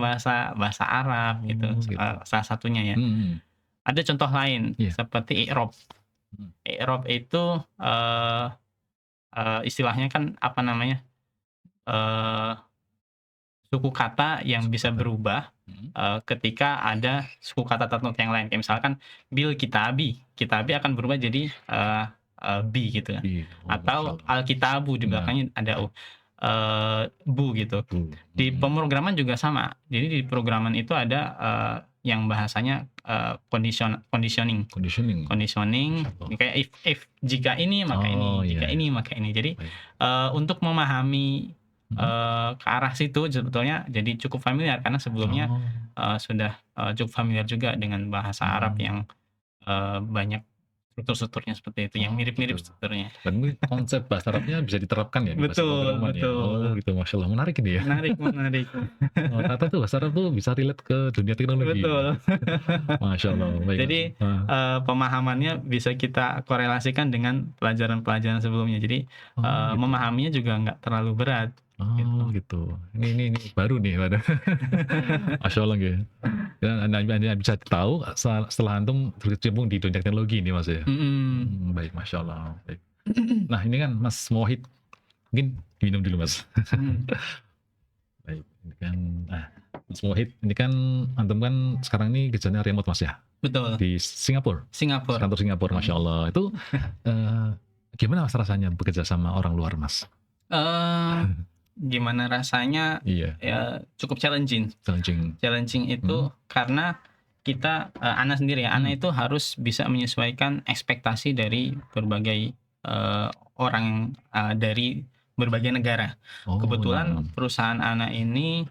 Arab gitu, Oh, gitu. salah satunya ya. Hmm. Ada contoh lain Iya. seperti i'rab. Hmm. I'rab itu, istilahnya kan apa namanya, eee, suku kata yang Suku bisa kata. berubah, Hmm. ketika ada suku kata tertentu yang lain. Kayak misalkan bil kitabi, kitabi akan berubah jadi, bi gitu kan. Iya. Oh, Atau masyaallah. alkitabu di Nah, belakangnya ada bu gitu. tuh. Di Hmm. pemrograman juga sama. Jadi di pemrograman itu ada, yang bahasanya, conditioning. Conditioning. Conditioning Masyaallah. kayak if jika ini maka Oh, ini, iya, jika iya. ini maka ini. Jadi, Baik. untuk memahami, Hmm. ke arah situ sebetulnya jadi cukup familiar karena sebelumnya, Oh. sudah, cukup familiar juga dengan bahasa Arab yang, banyak struktur-strukturnya seperti itu, yang Oh, mirip-mirip gitu. strukturnya. Dan ini konsep bahasa Arabnya bisa diterapkan ya di bahasa Betul, pemrograman ya? Oh, betul. gitu. Masyaallah. Menarik ini ya. Menarik, menarik. Oh, ternyata tuh bahasa Arab tuh bisa relate ke dunia teknologi. Betul. Masyaallah. Baik, Mas. Jadi, pemahamannya bisa kita korelasikan dengan pelajaran-pelajaran sebelumnya. Jadi, Oh, gitu. memahaminya juga nggak terlalu berat, gitu. Oh, gitu. Ini baru nih, waduh. Masyaallah ya. Ya, Anda bisa tahu setelah antum berkecimpung di dunia teknologi ini, Mas ya. Mhm. Baik, masyaallah. Baik. Nah, ini kan Mas Wahid, mungkin minum dulu, Mas. Mhm. Baik, ini kan, Mas Wahid, ini kan antum kan sekarang ini kerjanya remote, Mas ya, Betul, di Singapura, Singapura. kantor Singapura, Mhm. masyaallah. Itu gimana Mas rasanya bekerja sama orang luar, Mas? Gimana rasanya, Iya, ya cukup challenging. challenging. Challenging itu karena kita, Ana sendiri ya, Ana itu harus bisa menyesuaikan ekspektasi dari berbagai, orang, dari berbagai negara. Oh, Kebetulan nah. perusahaan Ana ini,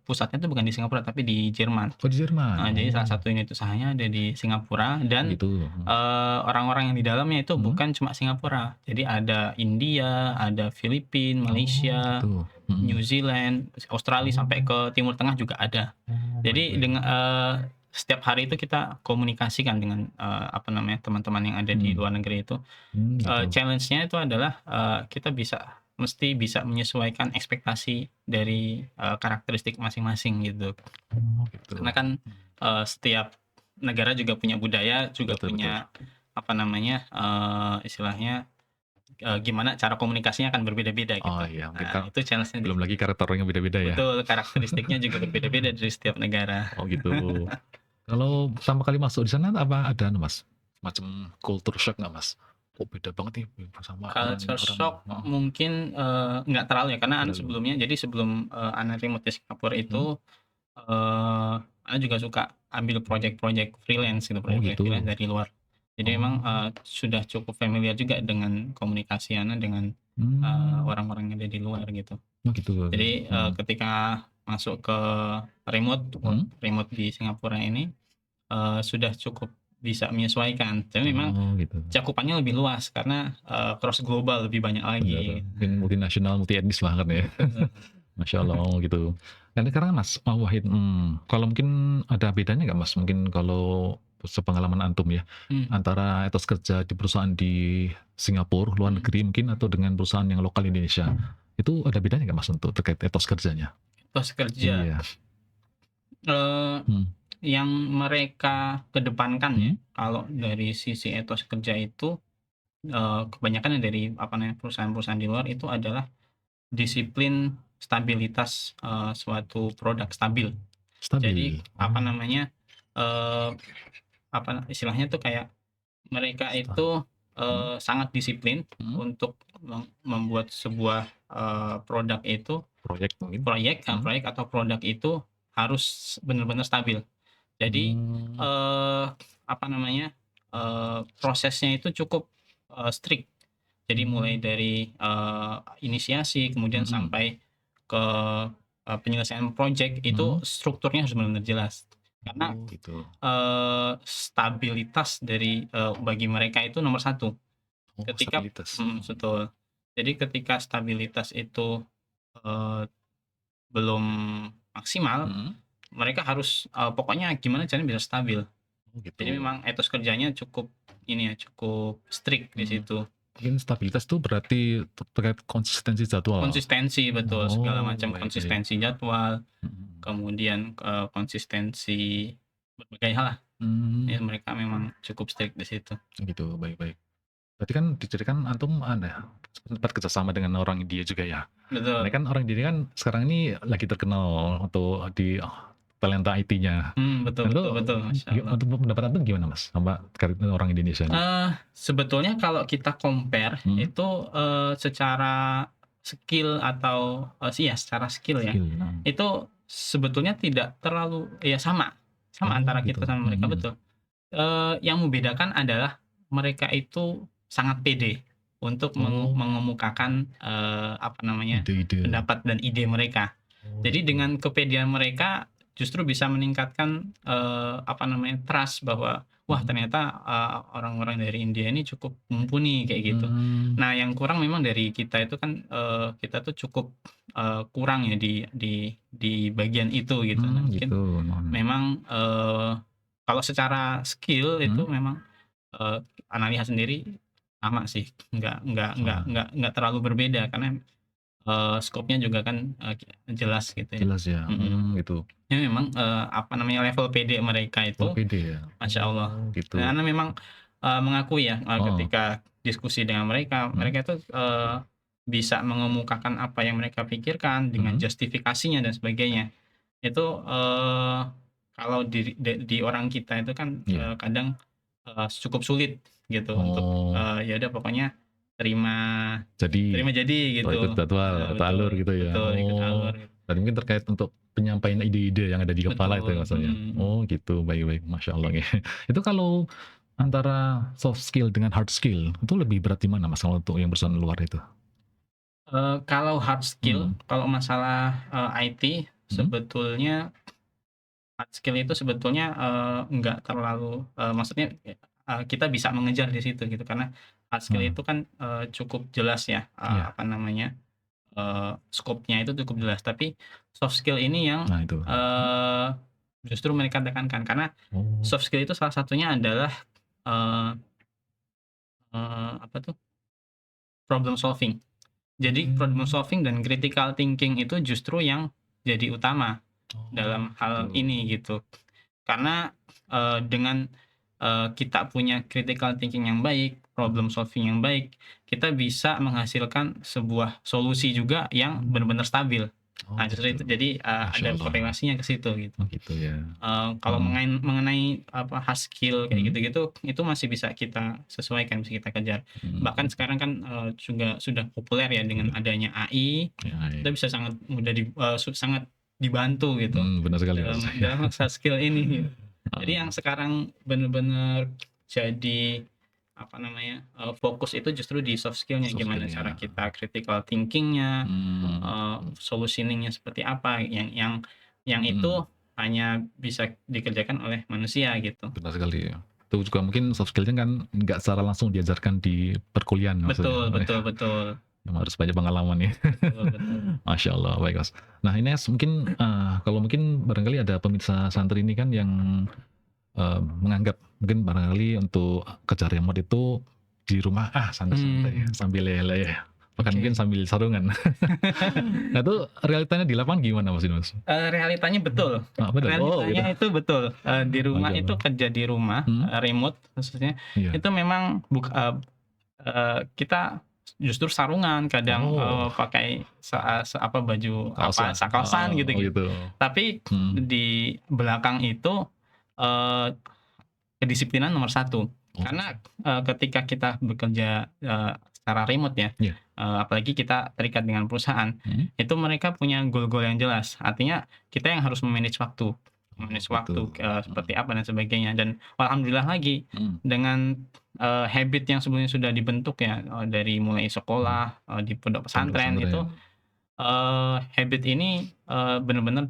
pusatnya itu bukan di Singapura tapi di Jerman. Oh, di Jerman. Jadi salah Oh, satu unit usahanya ada di Singapura dan, gitu. orang-orang yang di dalamnya itu bukan cuma Singapura. Jadi ada India, ada Filipina, Oh, Malaysia, gitu. New Zealand, Australia, sampai ke Timur Tengah juga ada. Oh, Jadi baik, baik. dengan, setiap hari itu kita komunikasikan dengan, teman-teman yang ada di luar negeri itu. Gitu. Challenge-nya itu adalah, kita mesti bisa menyesuaikan ekspektasi dari, karakteristik masing-masing gitu. Oh, gitu. Karena kan, setiap negara juga punya budaya, juga Betul, punya istilahnya, gimana cara komunikasinya akan berbeda-beda gitu. Oh, iya, mungkin Nah, itu challenge-nya di belum situ. lagi karakter orangnya beda-beda ya. Betul, karakteristiknya juga berbeda-beda dari setiap negara. Oh, gitu. Kalau pertama kali masuk di sana apa ada Mas, macam culture shock nggak, Mas? Kok beda banget nih sama Culture orang shock mungkin, nggak terlalu ya, karena Ana Terlalu. sebelumnya, jadi sebelum, Ana remote di Singapura itu, Ana juga suka ambil project-project freelance gitu, project gitu. freelance dari luar. Jadi memang, sudah cukup familiar juga dengan komunikasi Ana dengan, orang-orang yang ada di luar gitu. Oh, gitu. Jadi, ketika masuk ke remote di Singapura ini, sudah cukup bisa menyesuaikan. Tapi memang gitu. cakupannya lebih luas karena, cross global lebih banyak Benar, lagi. mungkin multinasional, multi etnis banget ya. Masya Allah, gitu. Dan sekarang Mas Wahid, kalau mungkin ada bedanya nggak Mas? Mungkin kalau sepengalaman antum ya, antara etos kerja di perusahaan di Singapura, luar negeri mungkin, atau dengan perusahaan yang lokal Indonesia, itu ada bedanya nggak Mas untuk terkait etos kerjanya? Etos kerja. Iya. Yang mereka kedepankan ya, kalau dari sisi etos kerja itu, kebanyakan dari perusahaan-perusahaan di luar itu adalah disiplin stabilitas, suatu produk stabil. Jadi Stabil. eee, apa istilahnya tuh kayak mereka itu sangat disiplin untuk membuat sebuah produk itu Proyek mungkin? proyek atau produk itu harus benar-benar stabil. Jadi apa namanya prosesnya itu cukup strict. Jadi mulai dari inisiasi kemudian sampai ke penyelesaian project itu strukturnya harus benar-benar jelas. Karena Gitu. stabilitas dari bagi mereka itu nomor satu. Ketika Stabilitas. betul. Jadi ketika stabilitas itu belum maksimal, mereka harus pokoknya gimana caranya bisa stabil. Gitu. Jadi memang etos kerjanya cukup ini ya, cukup strict di situ. Mungkin stabilitas itu berarti terkait konsistensi jadwal. Konsistensi betul, segala macam baik. konsistensi jadwal, kemudian konsistensi berbagai hal lah. Ya, mereka memang cukup strict di situ. Gitu, baik. Berarti kan diceritakan antum ada sempat kerjasama dengan orang India juga ya. Betul. Ini kan orang India kan sekarang ini lagi terkenal untuk di talenta IT-nya. Betul. Masya Allah. Untuk pendapat antum gimana mas sama terkait orang Indonesia ini? Sebetulnya kalau kita compare itu secara skill atau secara skill ya, itu sebetulnya tidak terlalu ya sama antara gitu. kita sama mereka betul. Yang membedakan adalah mereka itu sangat pede untuk mengemukakan apa namanya Ide-ide. pendapat dan ide mereka. Jadi dengan kepedean mereka justru bisa meningkatkan apa namanya trust bahwa wah ternyata orang-orang dari India ini cukup mumpuni kayak gitu. Nah yang kurang memang dari kita itu kan kita tuh cukup kurang ya di bagian itu gitu. Nah, mungkin memang kalau secara skill itu memang analisa sendiri sama sih, nggak terlalu berbeda karena skopnya juga kan jelas gitu ya. Jelas ya, gitu. Ya memang apa namanya level PD mereka itu, PD ya. Masya Allah. Gitu. Karena memang mengakui ya ketika diskusi dengan mereka itu bisa mengemukakan apa yang mereka pikirkan dengan justifikasinya dan sebagainya. Itu kalau di orang kita itu kan kadang cukup sulit gitu untuk ya udah pokoknya terima jadi gitu. Ikut jadwal atau alur gitu ya. Betul, ikut alur. Dan mungkin terkait untuk penyampaian ide-ide yang ada di kepala itu ya maksudnya. Gitu, baik, Masya Allah ya. Itu kalau antara soft skill dengan hard skill itu lebih berat di mana mas kalau untuk yang berusaha luar itu? Kalau hard skill, kalau masalah IT sebetulnya hard skill itu sebetulnya nggak terlalu maksudnya kita bisa mengejar di situ gitu karena hard skill itu kan cukup jelas ya apa namanya skopnya itu cukup jelas, tapi soft skill ini yang justru mereka tekankan karena soft skill itu salah satunya adalah apa tuh problem solving. Jadi problem solving dan critical thinking itu justru yang jadi utama dalam hal ini gitu. Karena dengan kita punya critical thinking yang baik, problem solving yang baik, kita bisa menghasilkan sebuah solusi juga yang benar-benar stabil. Nah, justru itu jadi ada korelasinya ke situ gitu. Gitu ya. Kalau mengenai apa hard skill kayak gitu-gitu itu masih bisa kita sesuaikan, bisa kita kejar. Bahkan sekarang kan juga sudah populer ya dengan adanya AI, kita bisa sangat mudah sangat dibantu gitu. Benar sekali dalam hard skill ini. Gitu. Jadi yang sekarang benar-benar jadi apa namanya fokus itu justru di soft skillnya, gimana cara kita critical thinkingnya, solutioningnya seperti apa yang itu hanya bisa dikerjakan oleh manusia gitu. Benar sekali ya. Itu juga mungkin soft skillnya kan nggak secara langsung diajarkan di perkuliahan. Betul. Harus banyak pengalaman ya. Betul. Masya Allah, baik mas. Nah ini mungkin kalau mungkin barangkali ada pemirsa santri ini kan yang menganggap mungkin barangkali untuk kerja remote itu di rumah santai-santai sambil lele ya. Bahkan mungkin sambil sarungan. Nah itu realitanya di lapangan gimana mas? Realitanya betul. Realitanya itu betul. Di rumah itu kerja di rumah remote khususnya itu memang kita justru sarungan kadang pakai baju kaosan gitu. Tapi di belakang itu kedisiplinan nomor satu. Oh. Karena ketika kita bekerja secara remote ya, Iya. apalagi kita terikat dengan perusahaan, Hmm. itu mereka punya goal-goal yang jelas. Artinya kita yang harus memanage waktu, Gitu. seperti apa dan sebagainya. Dan alhamdulillah lagi Hmm. dengan habit yang sebelumnya sudah dibentuk ya, dari mulai sekolah, di pondok pesantren itu, habit ini benar-benar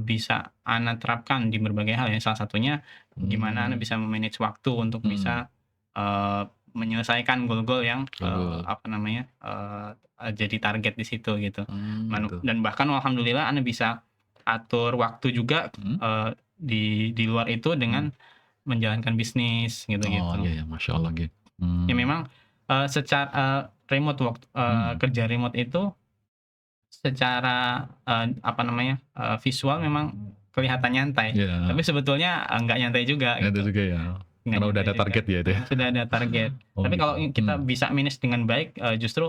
bisa Ana terapkan di berbagai hal ya. Salah satunya gimana Ana Hmm. bisa memanage waktu untuk Hmm. bisa menyelesaikan goal-goal yang Goal-goal. jadi target di situ gitu. Gitu. Dan bahkan alhamdulillah Ana bisa atur waktu juga Hmm. di luar itu dengan menjalankan bisnis Oh gitu-gitu. iya ya, Masya Allah gitu. Ya memang secara remote kerja remote itu secara visual memang kelihatan nyantai. Iya. Tapi sebetulnya nggak nyantai juga Ada gitu. juga ya. Nggak Karena udah nyantai ada juga. target ya itu ya. Sudah ada target. Oh, Tapi gitu. kalau kita bisa manage dengan baik, justru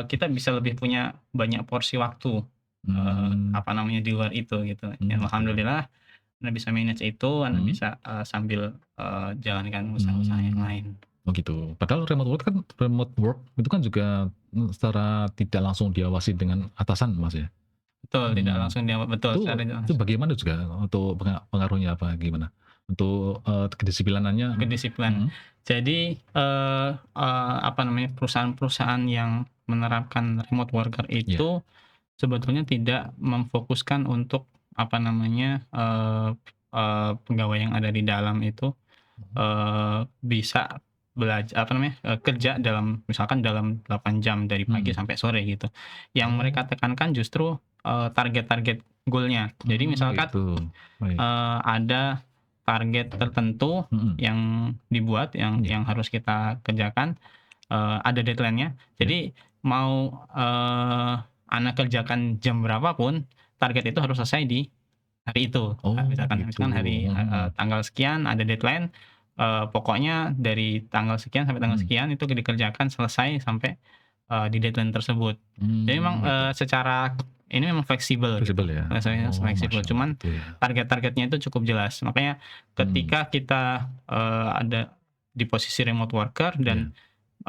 kita bisa lebih punya banyak porsi waktu di luar itu gitu. Ya, Gitu. alhamdulillah Anda bisa manage itu, Anda Hmm. bisa sambil jalankan usaha-usaha yang lain. Oh gitu. Padahal remote work itu kan juga secara tidak langsung diawasi dengan atasan, Mas ya. Betul, tidak langsung betul. Itu bagaimana juga untuk pengaruhnya apa gimana? Untuk kedisiplinannya. Kedisiplinan. Jadi perusahaan-perusahaan yang menerapkan remote worker itu sebetulnya tidak memfokuskan untuk pegawai yang ada di dalam itu bisa belajar kerja misalkan dalam 8 jam dari pagi sampai sore gitu. Yang mereka tekankan justru target-target goal-nya. Jadi misalkan Gitu. Baik. ada target tertentu yang dibuat yang harus kita kerjakan, ada deadline-nya. Jadi mau Ana kerjakan jam berapapun, target itu harus selesai di hari itu. Oh, Misalkan gitu. hari tanggal sekian ada deadline, pokoknya dari tanggal sekian sampai tanggal sekian itu dikerjakan selesai sampai di deadline tersebut. Jadi memang secara ini memang fleksibel gitu. Fleksibel ya. Fleksibel. Masya Cuman Allah, gitu ya. target-targetnya itu cukup jelas. Makanya ketika kita ada di posisi remote worker dan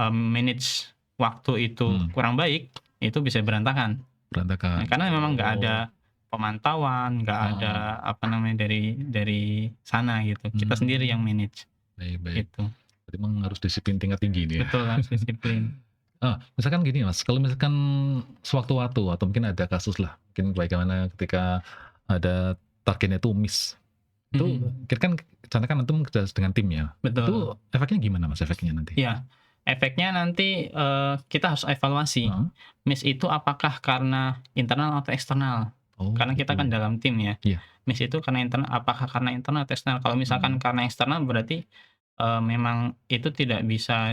manage waktu itu kurang baik, itu bisa berantakan. Berantakan. Karena memang nggak ada pemantauan, nggak ada dari sana gitu. Kita sendiri yang manage. Baik. Gitu. Berarti memang harus disiplin tingkat tinggi nih ya. Betul, harus disiplin. Misalkan gini Mas, kalau misalkan sewaktu-waktu atau mungkin ada kasus lah, mungkin bagaimana ketika ada targetnya itu miss. Itu kan sana kan antum kerja dengan tim ya. Betul. Itu efeknya gimana Mas efeknya nanti? Iya. Efeknya nanti kita harus evaluasi. Miss itu apakah karena internal atau eksternal? Karena kita kan dalam tim ya. Miss itu karena internal, apakah karena internal atau eksternal? Kalau misalkan karena eksternal berarti memang itu tidak bisa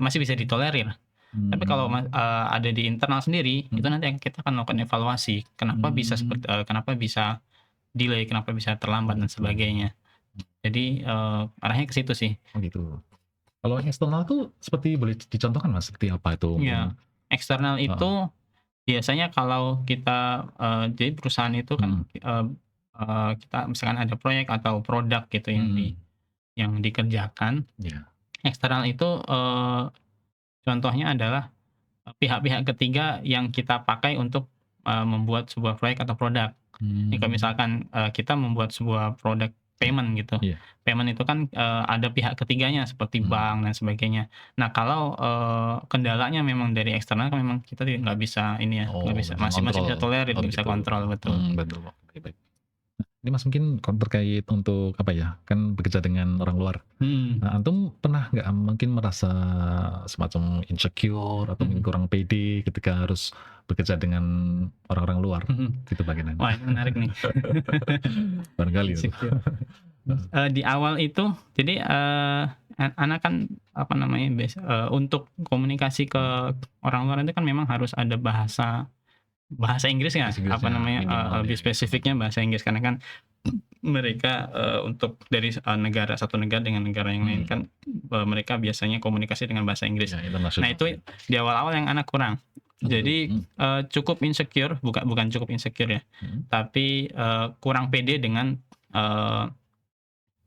masih bisa ditolerir. Tapi kalau ada di internal sendiri, itu nanti kita akan melakukan evaluasi. Kenapa bisa delay, kenapa bisa terlambat dan sebagainya. Jadi arahnya ke situ sih. Oh gitu. Kalau eksternal tuh seperti boleh dicontohkan Mas, seperti apa itu? Iya. Eksternal itu biasanya kalau kita jadi perusahaan itu kan kita misalkan ada proyek atau produk gitu yang dikerjakan. Eksternal itu contohnya adalah pihak-pihak ketiga yang kita pakai untuk membuat sebuah proyek atau produk. Jika misalkan kita membuat sebuah produk payment gitu. Payment itu kan ada pihak ketiganya seperti bank dan sebagainya. Nah, kalau kendalanya memang dari eksternal kan memang kita nggak bisa nggak bisa, masih bisa tolerir, nggak bisa kontrol, betul. Betul. Baik. Ini Mas mungkin terkait untuk kan bekerja dengan orang luar. Nah, antum pernah nggak mungkin merasa semacam insecure atau mungkin kurang pede ketika harus bekerja dengan orang-orang luar? Gitu bagaimana? Wah, ini menarik nih. Barangkali. Di awal itu, jadi anak kan untuk komunikasi ke orang luar itu kan memang harus ada bahasa Inggris ya, lebih spesifiknya bahasa Inggris, karena kan mereka untuk dari satu negara dengan negara yang lain kan mereka biasanya komunikasi dengan bahasa Inggris. Nah, itu di awal-awal yang anak kurang. Jadi cukup insecure, bukan cukup insecure ya, tapi kurang pede dengan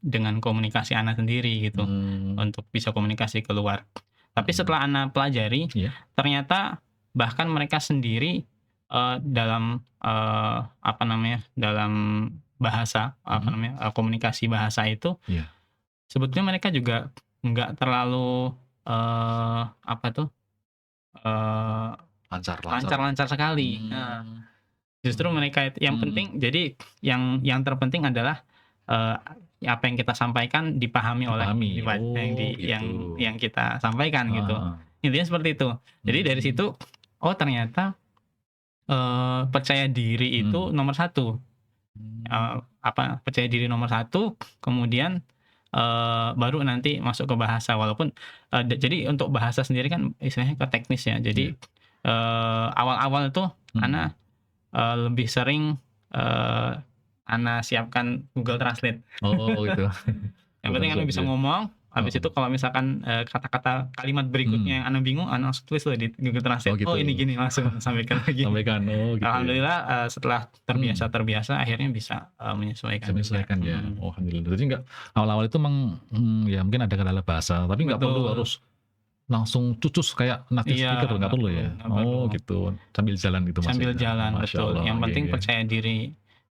dengan komunikasi Ana sendiri gitu, untuk bisa komunikasi keluar. Tapi setelah Ana pelajari, Iya. ternyata bahkan mereka sendiri, dalam, apa namanya, dalam bahasa, apa namanya, komunikasi bahasa itu, Iya. sebetulnya mereka juga nggak terlalu, apa tuh, eee, Lancar. lancar-lancar sekali. Nah, justru mereka itu yang Mhm. penting jadi yang terpenting adalah, eee, apa yang kita sampaikan dipahami oleh Dipahami. yang Oh, gitu. yang kita sampaikan Heeh gitu. heeh. Intinya seperti itu. Jadi dari Mmm. situ, oh ternyata, percaya diri itu nomor satu. Percaya diri nomor satu, kemudian, baru nanti masuk ke bahasa. Walaupun, jadi untuk bahasa sendiri kan istilahnya ke teknis ya. Iya. Jadi, awal-awal tuh Ana, lebih sering, eee, Ana siapkan Google Translate. Oh, gitu. Yang penting Ana bisa Ya. ngomong, habis Heeh. itu kalau misalkan, kata-kata kalimat berikutnya yang Ana bingung, Ana langsung tulis tuh di Google Oh, Translate. Oh gitu. ini gini, langsung sampaikan lagi. Sampaikan. Oh, gitu ya. Alhamdulillah, setelah Mhm. terbiasa akhirnya bisa, Bisa menyesuaikan juga. menyesuaikan ya. Oh, alhamdulillah. Jadi nggak awal-awal itu emang, ya mungkin ada kendala bahasa, tapi nggak perlu Betul. harus langsung cucus kayak native Iya, speaker, nggak perlu ya? nggak perlu. Oh, gitu. Sambil jalan gitu Mas Sambil ya? jalan, Masya betul. Allah, Yang nggih penting nggih. percaya diri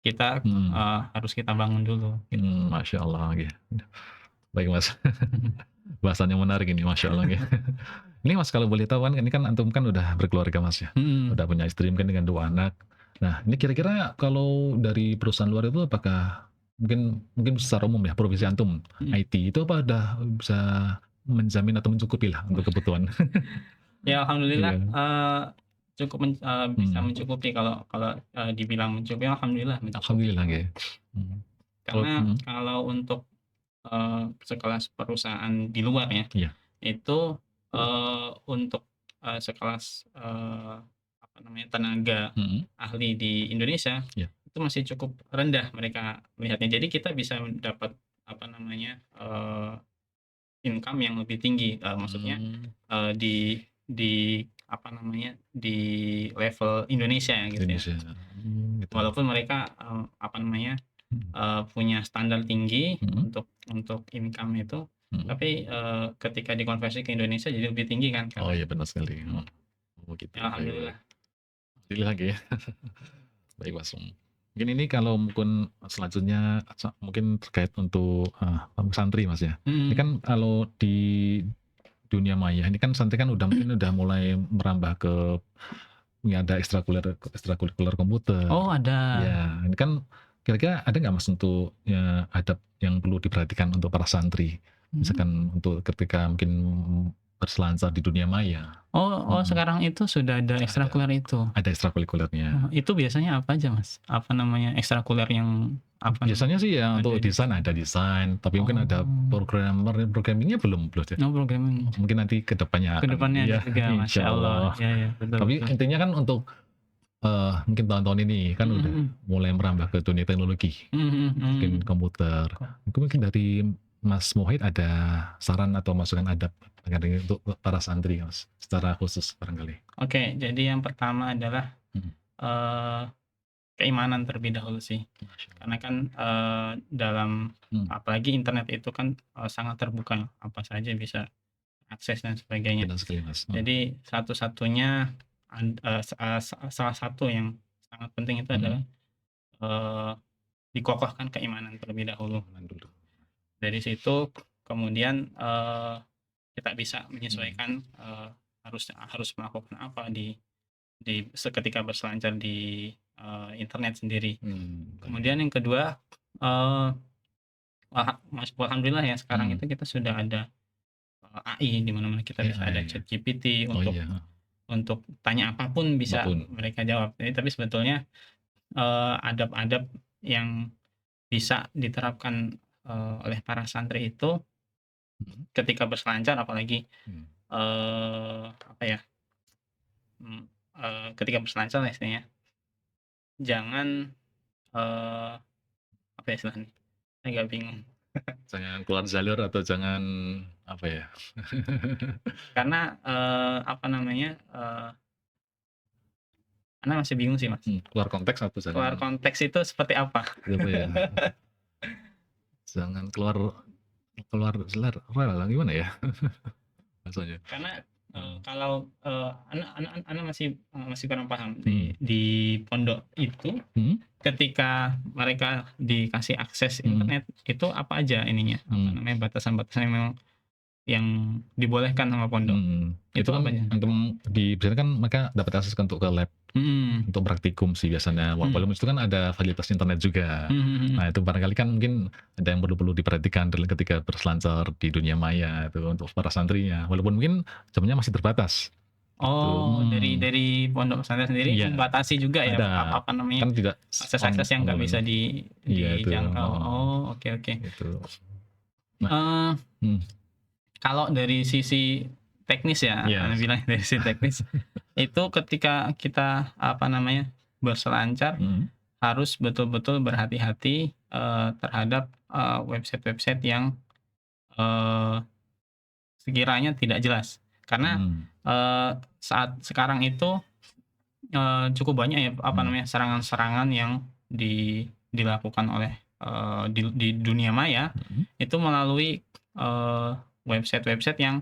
kita, Mhm. harus kita bangun dulu, gitu. Masya Allah, nggih. Baik Mas. Bahasannya menarik ini, Masya Allah nggih. Ini Mas kalau boleh tahu kan, ini kan antum kan udah berkeluarga Mas ya? Mhm. Udah punya istri mungkin dengan 2 anak. Nah, ini kira-kira kalau dari perusahaan luar itu apakah mungkin mungkin secara umum ya, profesi antum Mhm. IT itu apa udah bisa menjamin atau mencukupi lah untuk kebutuhan? Ya alhamdulillah, Iya. cukup bisa Mhm. mencukupi kalau kalau, dibilang mencukupi, alhamdulillah mencukupi. Alhamdulillah nggih. Mhm. Kalau Karena kalau untuk, sekelas perusahaan di luar ya, Iya. itu, untuk, sekelas, apa namanya, tenaga Mhm. ahli di Indonesia, Iya. itu masih cukup rendah mereka melihatnya. Jadi kita bisa dapat, apa namanya, income yang lebih tinggi, maksudnya, Mmm. di apa namanya, di level Indonesia gitu ya. Indonesia. Gitu. Walaupun mereka, apa namanya, Mhm. punya standar tinggi Mhm. untuk income itu, Mhm. tapi, ketika dikonversi ke Indonesia jadi lebih tinggi kan Oh karena iya benar sekali. Oh gitu. ya Baik baik. alhamdulillah. Alhamdulillah nggih. Baik Mas. Mungkin ini kalau mungkin selanjutnya mungkin terkait untuk, santri Mas ya. Ini Mhm. kan kalau di dunia maya ini kan santri kan udah mungkin udah mulai merambah ke ini ada ekstrakurikuler komputer. Oh ada. Ya, ini kan kira-kira ada nggak Mas untuk ya adab yang perlu diperhatikan untuk para santri? Mhm. Misalkan untuk ketika mungkin berselancar di dunia maya. Oh sekarang itu sudah ada Ada. ekstrakurikuler itu? Ada ekstrakurikulernya. Itu biasanya apa aja Mas? Apa namanya, ekstrakurikuler yang apa namanya, Biasanya sih ya ada untuk di desain ada desain, tapi mungkin ada oh. programming-nya belum ya. Oh programming. Mungkin nanti ke depannya Ke akan depannya ada iya, juga, Masya Allah. insyaallah. Iya iya, betul Tapi betul. intinya kan untuk, mungkin tahun-tahun ini kan Mhm udah mhm. mulai merambah ke dunia teknologi, Mhm mhm, mungkin komputer. Itu mungkin dari Mas Muhid ada saran atau masukan adab untuk para santri Mas, secara khusus barangkali? Oke, jadi yang pertama adalah, Mhm. eee, keimanan terlebih dahulu sih. Masya Allah. Karena kan, dalam Mhm. apalagi internet itu kan, sangat terbuka, apa saja bisa akses dan sebagainya. Benar sekali Mas. Jadi satu-satunya salah satu yang sangat penting itu adalah, Mhm. dikokohkan keimanan terlebih dahulu. Keimanan dulu. Dari situ kemudian, kita bisa Mhm. menyesuaikan, harus melakukan apa seketika berselancar di, internet sendiri. Baik. Kemudian yang kedua, eee, alhamdulillah ya sekarang Mhm. itu kita sudah ada, AI di mana-mana kita bisa ada AI ya? ChatGPT Oh iya, untuk tanya apapun bisa apapun. mereka jawab. Jadi tapi sebetulnya, adab-adab yang bisa diterapkan, oleh para santri itu Mhm. ketika berselancar apalagi, Mhm. apa ya, mmm, ketika berselancar lah istilahnya, jangan, eee, apa ya istilahnya, saya agak bingung. Jangan keluar jalur atau jangan apa ya? Karena, apa namanya, Ana masih bingung sih, Mas. Keluar konteks atau Keluar jangan konteks itu seperti apa? apa ya? Jangan keluar keluar rel, gimana ya bahasanya? Karena Hmm. kalau anak masih kurang paham Hmm. di pondok itu Hmm. ketika mereka dikasih akses Hmm. internet itu apa aja ininya, apa Hmm. namanya, batasan-batasan yang memang yang dibolehkan sama pondok, Hmm. Itu itu kan apa aja? biasanya kan mereka dapat akses untuk ke lab Mhm, untuk praktikum sih biasanya. mhm, Walaupun itu kan ada fasilitas internet juga. mhm mhm. Nah, itu barangkali kan mungkin ada yang perlu diperhatikan ketika berselancar di dunia maya itu untuk para santrinya. Walaupun mungkin jamnya masih terbatas gitu. Oh, dari pondok pesantren sendiri Iya, membatasi juga ya, ada. apa namanya, Kan tidak akses-akses yang nggak bisa online. Iya itu, dijangkau. heeh, Oh, oke oke. itu. Nah, Eee, hmm, Kalau dari sisi teknis ya, iya, Anda bilang dari sisi teknis, itu ketika kita, apa namanya, berselancar mhm, harus betul-betul berhati-hati, terhadap, website-website yang, eee, sekiranya tidak jelas. Karena, mhm, saat sekarang itu, cukup banyak ya, apa mhm, namanya, serangan-serangan yang dilakukan oleh, di dunia maya, mhm. itu melalui, website-website yang,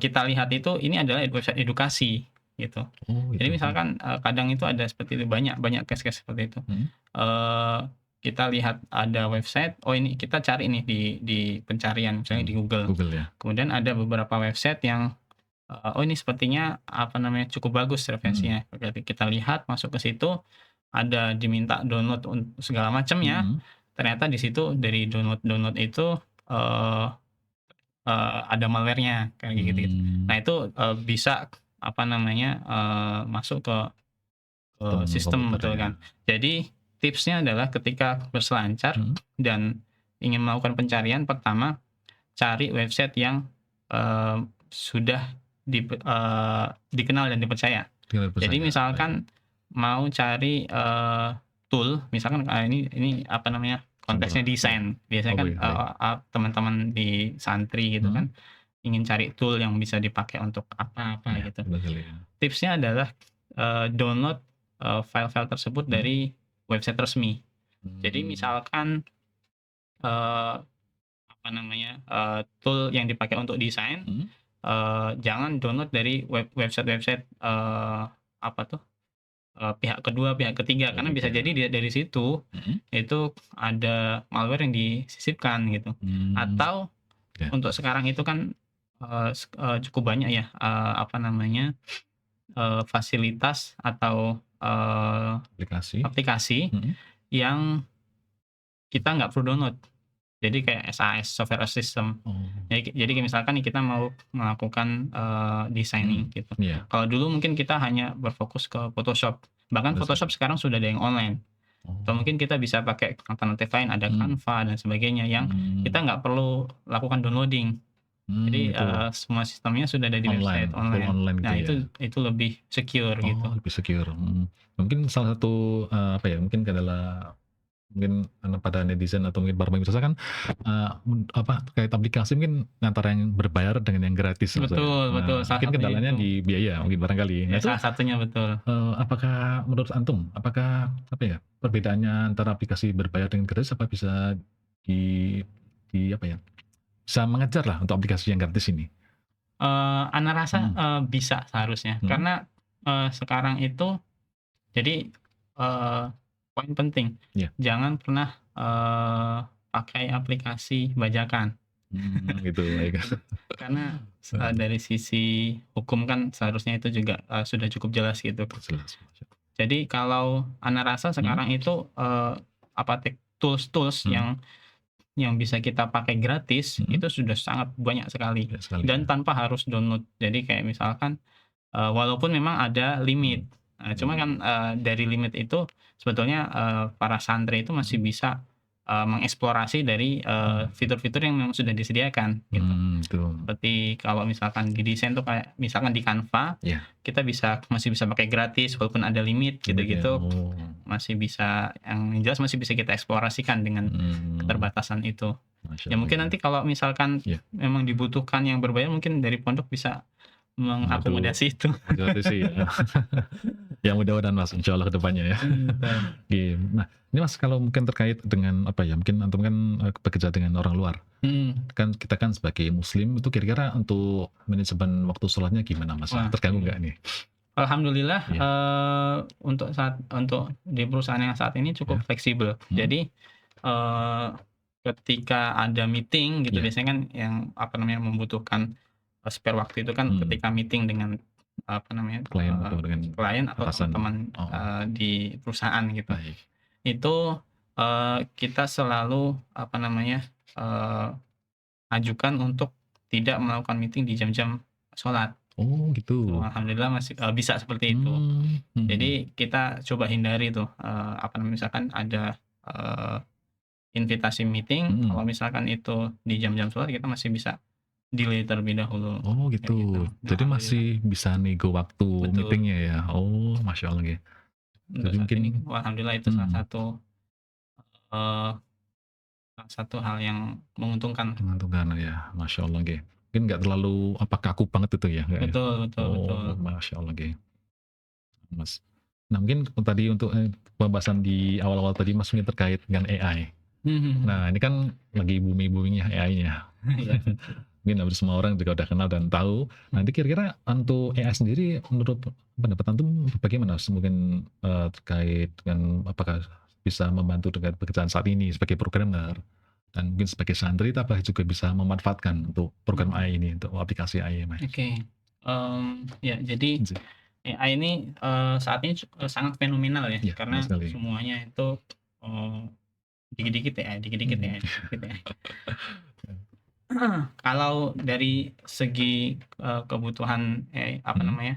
kita lihat itu ini adalah website edukasi, gitu. Oh Jadi gitu, misalkan, kadang itu ada seperti itu, banyak banyak case-case seperti itu. mhm, Eee, Kita lihat ada website, oh ini kita cari nih di pencarian misalnya mhm. di Google. Google ya? Kemudian ada beberapa website yang, oh ini sepertinya, apa namanya, cukup bagus Mhm, referensinya. Berarti kita lihat, masuk ke situ, ada diminta download segala macam ya, mhm. ternyata di situ dari download-download itu, eee ada malware-nya, kayak gitu-gitu. Mmm, Nah itu, bisa, apa namanya, masuk ke sistem sistem, komputer betul ya? kan. Jadi tipsnya adalah ketika berselancar Mhm. dan ingin melakukan pencarian, pertama cari website yang, sudah dikenal dan dipercaya. Tinggal Jadi percaya, baik. misalkan mau cari, tool, misalkan, ini apa namanya, konteksnya Contoh, iya. desain. Biasanya Oh kan, baik baik. teman-teman di santri gitu Mhm, kan, ingin cari tool yang bisa dipakai untuk apa-apa iya gitu. benar sekali ya. Tipsnya adalah, download, file-file tersebut Mhm, dari website resmi. Jadi mmm, misalkan, eee, apa namanya, tool yang dipakai untuk desain, mhm. jangan download dari website-website, apa tuh, pihak kedua, pihak ketiga, Oh karena bisa jadi ketiga, dari situ, mhm, itu ada malware yang disisipkan gitu. mmm, Atau ya, untuk sekarang itu kan, cukup banyak ya, apa namanya, fasilitas atau, aplikasi, aplikasi mhm, yang kita nggak perlu download. Jadi kayak SAS, software as system. oh, Jadi kayak misalkan nih kita mau melakukan, designing mhm, gitu. iya, Kalau dulu mungkin kita hanya berfokus ke Photoshop, bahkan benar sekali. Photoshop sekarang sudah ada yang online. Atau Oh, mungkin kita bisa pakai alternatif lain, ada mhm, Canva dan sebagainya yang kita mmm, nggak perlu lakukan downloading. Jadi, itu semua sistemnya sudah ada di online, website full online. online Nah gitu ya? itu lebih secure Oh gitu. lebih secure, mhm. Mungkin salah satu, apa ya, mungkin adalah mungkin karena pada netizen atau mungkin para pemirsa kan, apa, terkait aplikasi mungkin antara yang berbayar dengan yang gratis Mas ya. Betul betul, Nah, salah mungkin satunya kendalanya itu. di biaya mungkin barangkali. Nah Ya itu, salah satunya betul. apakah menurut antum, apakah apa ya, perbedaannya antara aplikasi berbayar dengan gratis apa bisa di apa ya, bisa mengejar lah untuk aplikasi yang gratis ini? Ana rasa, Mhm, bisa seharusnya mhm, karena, sekarang itu jadi, poin penting, iya, jangan pernah, pakai aplikasi bajakan. gitu baik. Gitu. Karena, Heeh, dari sisi hukum kan seharusnya itu juga, sudah cukup jelas gitu. jelas. Jadi kalau Ana rasa Mhm, sekarang itu, apa, tools-tools mhm, yang bisa kita pakai gratis, mhm, itu sudah sangat banyak sekali banyak sekali dan ya, tanpa harus download. Jadi kayak misalkan, walaupun memang ada mhm, limit, cuma oh, kan, dari limit itu sebetulnya, para santri itu masih mhm, bisa, mengeksplorasi dari, mhm, fitur-fitur yang memang sudah disediakan gitu. itu, Seperti kalau misalkan di desain tuh kayak misalkan di Canva, iya, kita masih bisa pakai gratis walaupun ada limit limitnya, gitu-gitu, oh, masih bisa yang jelas masih bisa kita eksplorasikan dengan mmm, keterbatasan itu. Ya masyaallah mungkin ya, nanti kalau misalkan iya, memang dibutuhkan yang berbayar mungkin dari pondok bisa Waduh, mengakomodasi itu. berarti sih ya. Ya mudah-mudahan Mas, insya Allah kedepannya ya. Betul. Nah, ini Mas kalau mungkin terkait dengan apa ya, mungkin antum kan bekerja dengan orang luar. Mhm. Kan kita kan sebagai muslim itu kira-kira untuk manajemen waktu sholatnya gimana Mas? Wah, Terganggu nggak nih? alhamdulillah, Iya, untuk di perusahaan yang saat ini ya. cukup fleksibel. Mhm, Jadi, eee, ketika ada meeting gitu, iya, biasanya kan yang, apa namanya, membutuhkan, spare waktu itu kan mhm, ketika meeting dengan, apa namanya, klien atau dengan klien atau atasan. teman-teman, Oh, di perusahaan gitu. baik. Itu, kita selalu, apa namanya, eee, ajukan untuk tidak melakukan meeting di jam-jam sholat. Oh Tuh, gitu. alhamdulillah masih, bisa seperti itu. Mhm. Jadi kita coba hindari tuh, apa namanya, misalkan ada, invitasi meeting, Mhm. kalau misalkan itu di jam-jam sholat kita masih bisa delay terlebih dahulu, Oh kayak gitu. gitu. Jadi masih Alhamdulillah. bisa nego waktu Betul, meetingnya ya? Oh, Masya Allah, nggih. untuk Jadi saat mungkin ini alhamdulillah itu mhm, eee, salah satu hal yang menguntungkan. menguntungkan ya, Masya Allah, nggih. Mungkin nggak terlalu apa, kaku banget itu ya, nggak ya? Betul betul betul. Oh, Masya Allah, nggih, Mas. Nah mungkin tadi untuk, pembahasan di awal-awal tadi Mas, mungkin terkait dengan AI. Nah ini kan lagi booming-booming-nya AI-nya. Iya. Mungkin hampir semua orang juga udah kenal dan tahu. Nanti kira-kira untuk AI sendiri menurut pendapat antum bagaimana Mas? Mungkin, terkait dengan apakah bisa membantu dengan pekerjaan saat ini sebagai programmer dan mungkin sebagai santri apakah juga bisa memanfaatkan untuk program Mhm. AI ini, untuk aplikasi AI, Mas? Oke, ya jadi Ji AI ini, saat ini sangat fenomenal ya, iya, benar karena sekali. semuanya itu, eee, dikit-dikit AI dikit-dikit Mhm. AI dikit-dikit AI. Kalau dari segi, kebutuhan apa Mhm, namanya,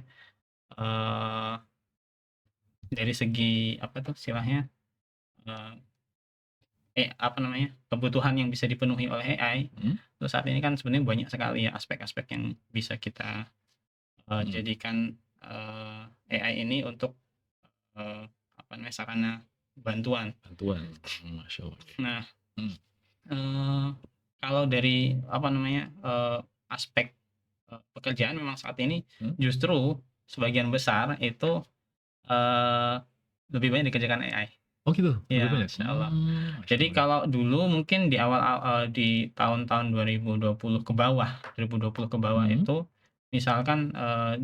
eee, dari segi apa tuh istilahnya, eee, apa namanya, kebutuhan yang bisa dipenuhi oleh AI, mhm, untuk saat ini kan sebenarnya banyak sekali ya aspek-aspek yang bisa kita, mhm. jadikan, AI ini untuk, eee, apa namanya, sarana bantuan. Bantuan, Masya Allah. Nah, Mhm, eee, kalau dari apa namanya, aspek, pekerjaan memang saat ini mhm. justru sebagian besar itu, eee, lebih banyak dikerjakan AI. Oh gitu, lebih Ya, banyak? masya Allah. Masya Jadi Allah. kalau dulu mungkin di awal di tahun-tahun 2020 ke bawah 2020 ke bawah Mhm, itu misalkan,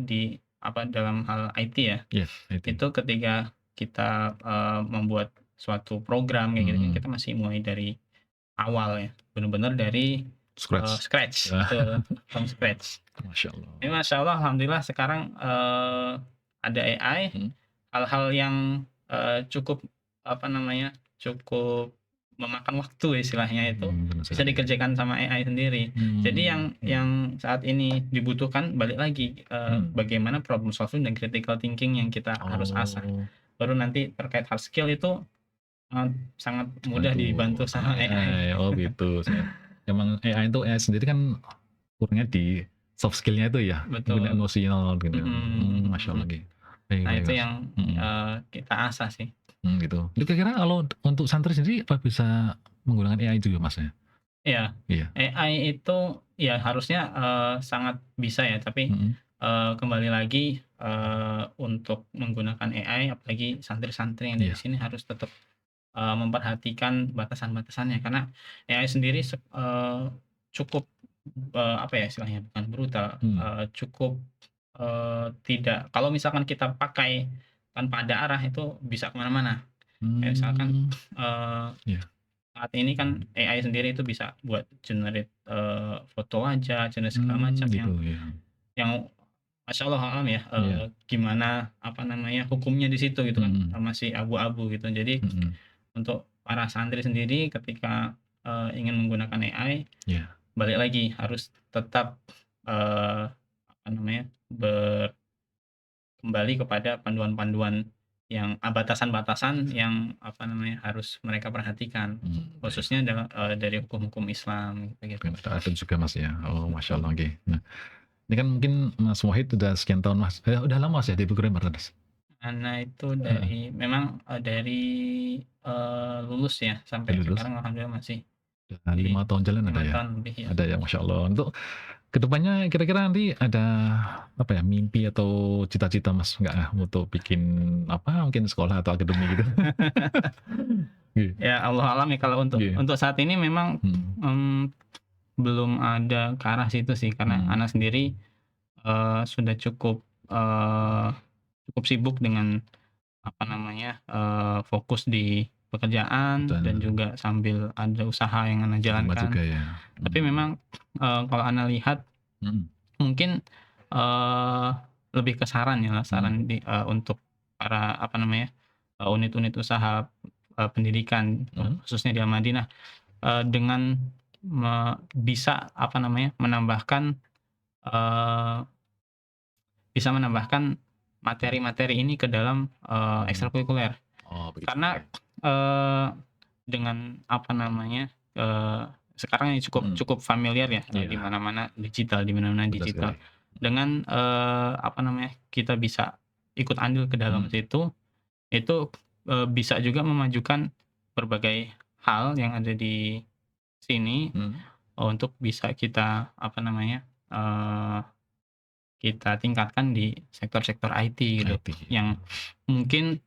di apa, dalam hal IT ya, iya, IT. itu ketika kita, membuat suatu program kayak gitu kan Mhm, kita masih mulai dari awal ya, bener-bener dari, scratch. scratch, Ya, betul, from scratch. Masya Allah. Ini masya Allah alhamdulillah sekarang, ada AI, Mhm, hal-hal yang, cukup apa namanya, cukup memakan waktu istilahnya itu, benar bisa sekali. dikerjakan sama AI sendiri. Jadi Mhm, yang saat ini dibutuhkan balik lagi, mhm. bagaimana problem solving dan critical thinking yang kita harus asah. Oh, Baru nanti terkait hard skill itu, sangat mudah bantu dibantu sama sama AI. AI. Oh gitu. Emang AI itu AI sendiri kan kurangnya di soft skill-nya itu ya, mungkin Betul, emosional gitu. mhm mhm Masya mhm. Allah, nggih. Baik Nah baik, itu Mas. yang, Mhm, kita asah sih. gitu. Itu kira-kira kalau untuk santri sendiri apa bisa menggunakan AI juga, Mas, ya? Iya, Iya, AI itu ya harusnya, sangat bisa ya, tapi, mhm, kembali lagi, untuk menggunakan AI apalagi santri-santri yang ada di iya, sini harus tetap, memperhatikan batasan-batasannya karena AI sendiri cukup, apa ya istilahnya, bukan brutal, mhm, cukup, tidak kalau misalkan kita pakai tanpa ada arah itu bisa ke mana-mana. Kayak misalkan, mmm, eee iya, saat ini kan AI sendiri itu bisa buat generate, foto wajah, generate segala macam gitu ya. yang masya Allah alam ya, Iya, gimana, apa namanya, hukumnya di situ gitu kan, mhm, masih abu-abu gitu. Jadi mhm, untuk para santri sendiri ketika, ingin menggunakan AI, iya, balik lagi harus tetap, apa namanya, kembali kepada panduan-panduan yang batasan-batasan yang, apa namanya, harus mereka perhatikan, baik. khususnya dari hukum-hukum Islam gitu. Ada juga, Mas, ya. Oh, Masya Betul. Allah, nggih. Nah, ini kan mungkin Mas Wahid udah sekian tahun, Mas, udah lama, Mas, ya di programmer, Mas? Karena itu Heeh, memang, dari, lulus ya sampai udah lulus? sekarang alhamdulillah masih Udah di 5 tahun jalan 5 ada ya? tahun lebih ya. Ada ya, Masya Allah. Kedepannya kira-kira nanti ada apa ya, mimpi atau cita-cita Mas nggak untuk bikin apa, mungkin sekolah atau akademi gitu? Iya, Ya Allah alam ya, kalau iya, untuk saat ini memang, mhm, mmm, belum ada ke arah situ sih, karena mhm, anak sendiri, sudah eee, cukup sibuk dengan apa namanya, fokus di pekerjaan betul, dan juga sambil ada usaha yang Ana di rumah juga jalankan. ya, Tapi memang, kalau Ana lihat mhm, mungkin, eee, lebih ke saran ya, mhm, saran untuk para apa namanya, unit-unit usaha, pendidikan, mhm, khususnya di Al-Madinah, dengan bisa apa namanya, eee, bisa menambahkan materi-materi ini ke dalam, mhm. ekstrakurikuler. Oh begitu, Karena, oke. eee, dengan apa namanya, sekarang yang cukup Mhm, cukup familiar ya, di iya, mana-mana digital, di mana-mana betul sekali. digital. Dengan, apa namanya, kita bisa ikut andil ke dalam Mhm, situ, itu, bisa juga memajukan berbagai hal yang ada di sini, mhm, untuk bisa kita apa namanya, kita tingkatkan di sektor-sektor IT gitu, IT, yang mungkin,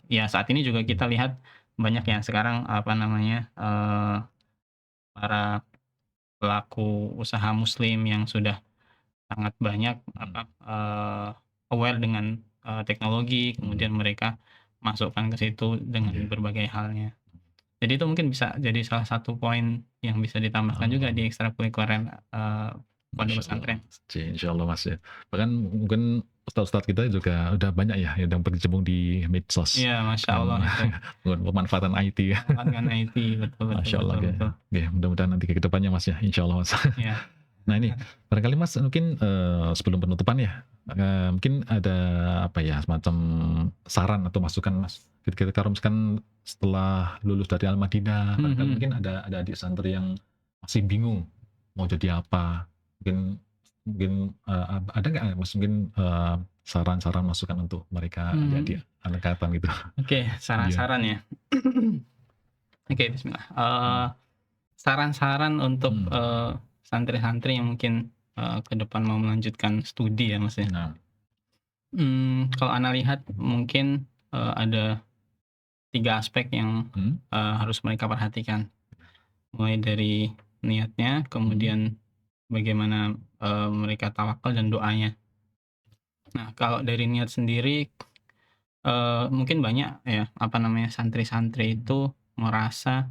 ya saat ini juga kita lihat banyak yang sekarang apa namanya, para pelaku usaha muslim yang sudah sangat banyak mhm, apa, aware dengan, teknologi, mhm, kemudian mereka masukkan ke situ dengan iya, berbagai halnya. Jadi itu mungkin bisa jadi salah satu poin yang bisa ditambahkan juga oh. di ekstrakurikuler, pondok Masya Allah, pesantren. Insya Allah Mas ya. Bahkan mungkin ustadz-ustadz kita juga udah banyak ya yang berkecimpung di medsos Iya, masya dengan Allah itu. pemanfaatan IT ya. Memanfaatkan IT, betul betul Masya Allah, betul oke. betul. Oke, mudah-mudahan nanti ke depannya Mas ya, Insya Allah Mas. Iya, Nah ini, barangkali Mas mungkin sebelum penutupan ya, mungkin ada apa ya, semacam saran atau masukan Mas. Ketika kalau misalkan setelah lulus dari Al-Madinah, mhm barangkali mhm. mungkin ada adik santri yang masih bingung mau jadi apa. Mungkin mungkin ada nggak Mas mungkin saran-saran masukan untuk mereka adik-adik Mmm, angkatan gitu? oke, Iya. saran-saran ya. Oke, bismillah. Hmm. Saran-saran untuk, Hmm. santri-santri yang mungkin, ke depan mau melanjutkan studi ya, Mas, ya. Nah. Kalau Ana lihat mungkin, ada 3 aspek yang, Hmm. harus mereka perhatikan. Mulai dari niatnya, Hmm. kemudian bagaimana, mereka tawakal dan doanya. Nah, kalau dari niat sendiri, mungkin banyak ya, apa namanya, santri-santri Hmm. itu merasa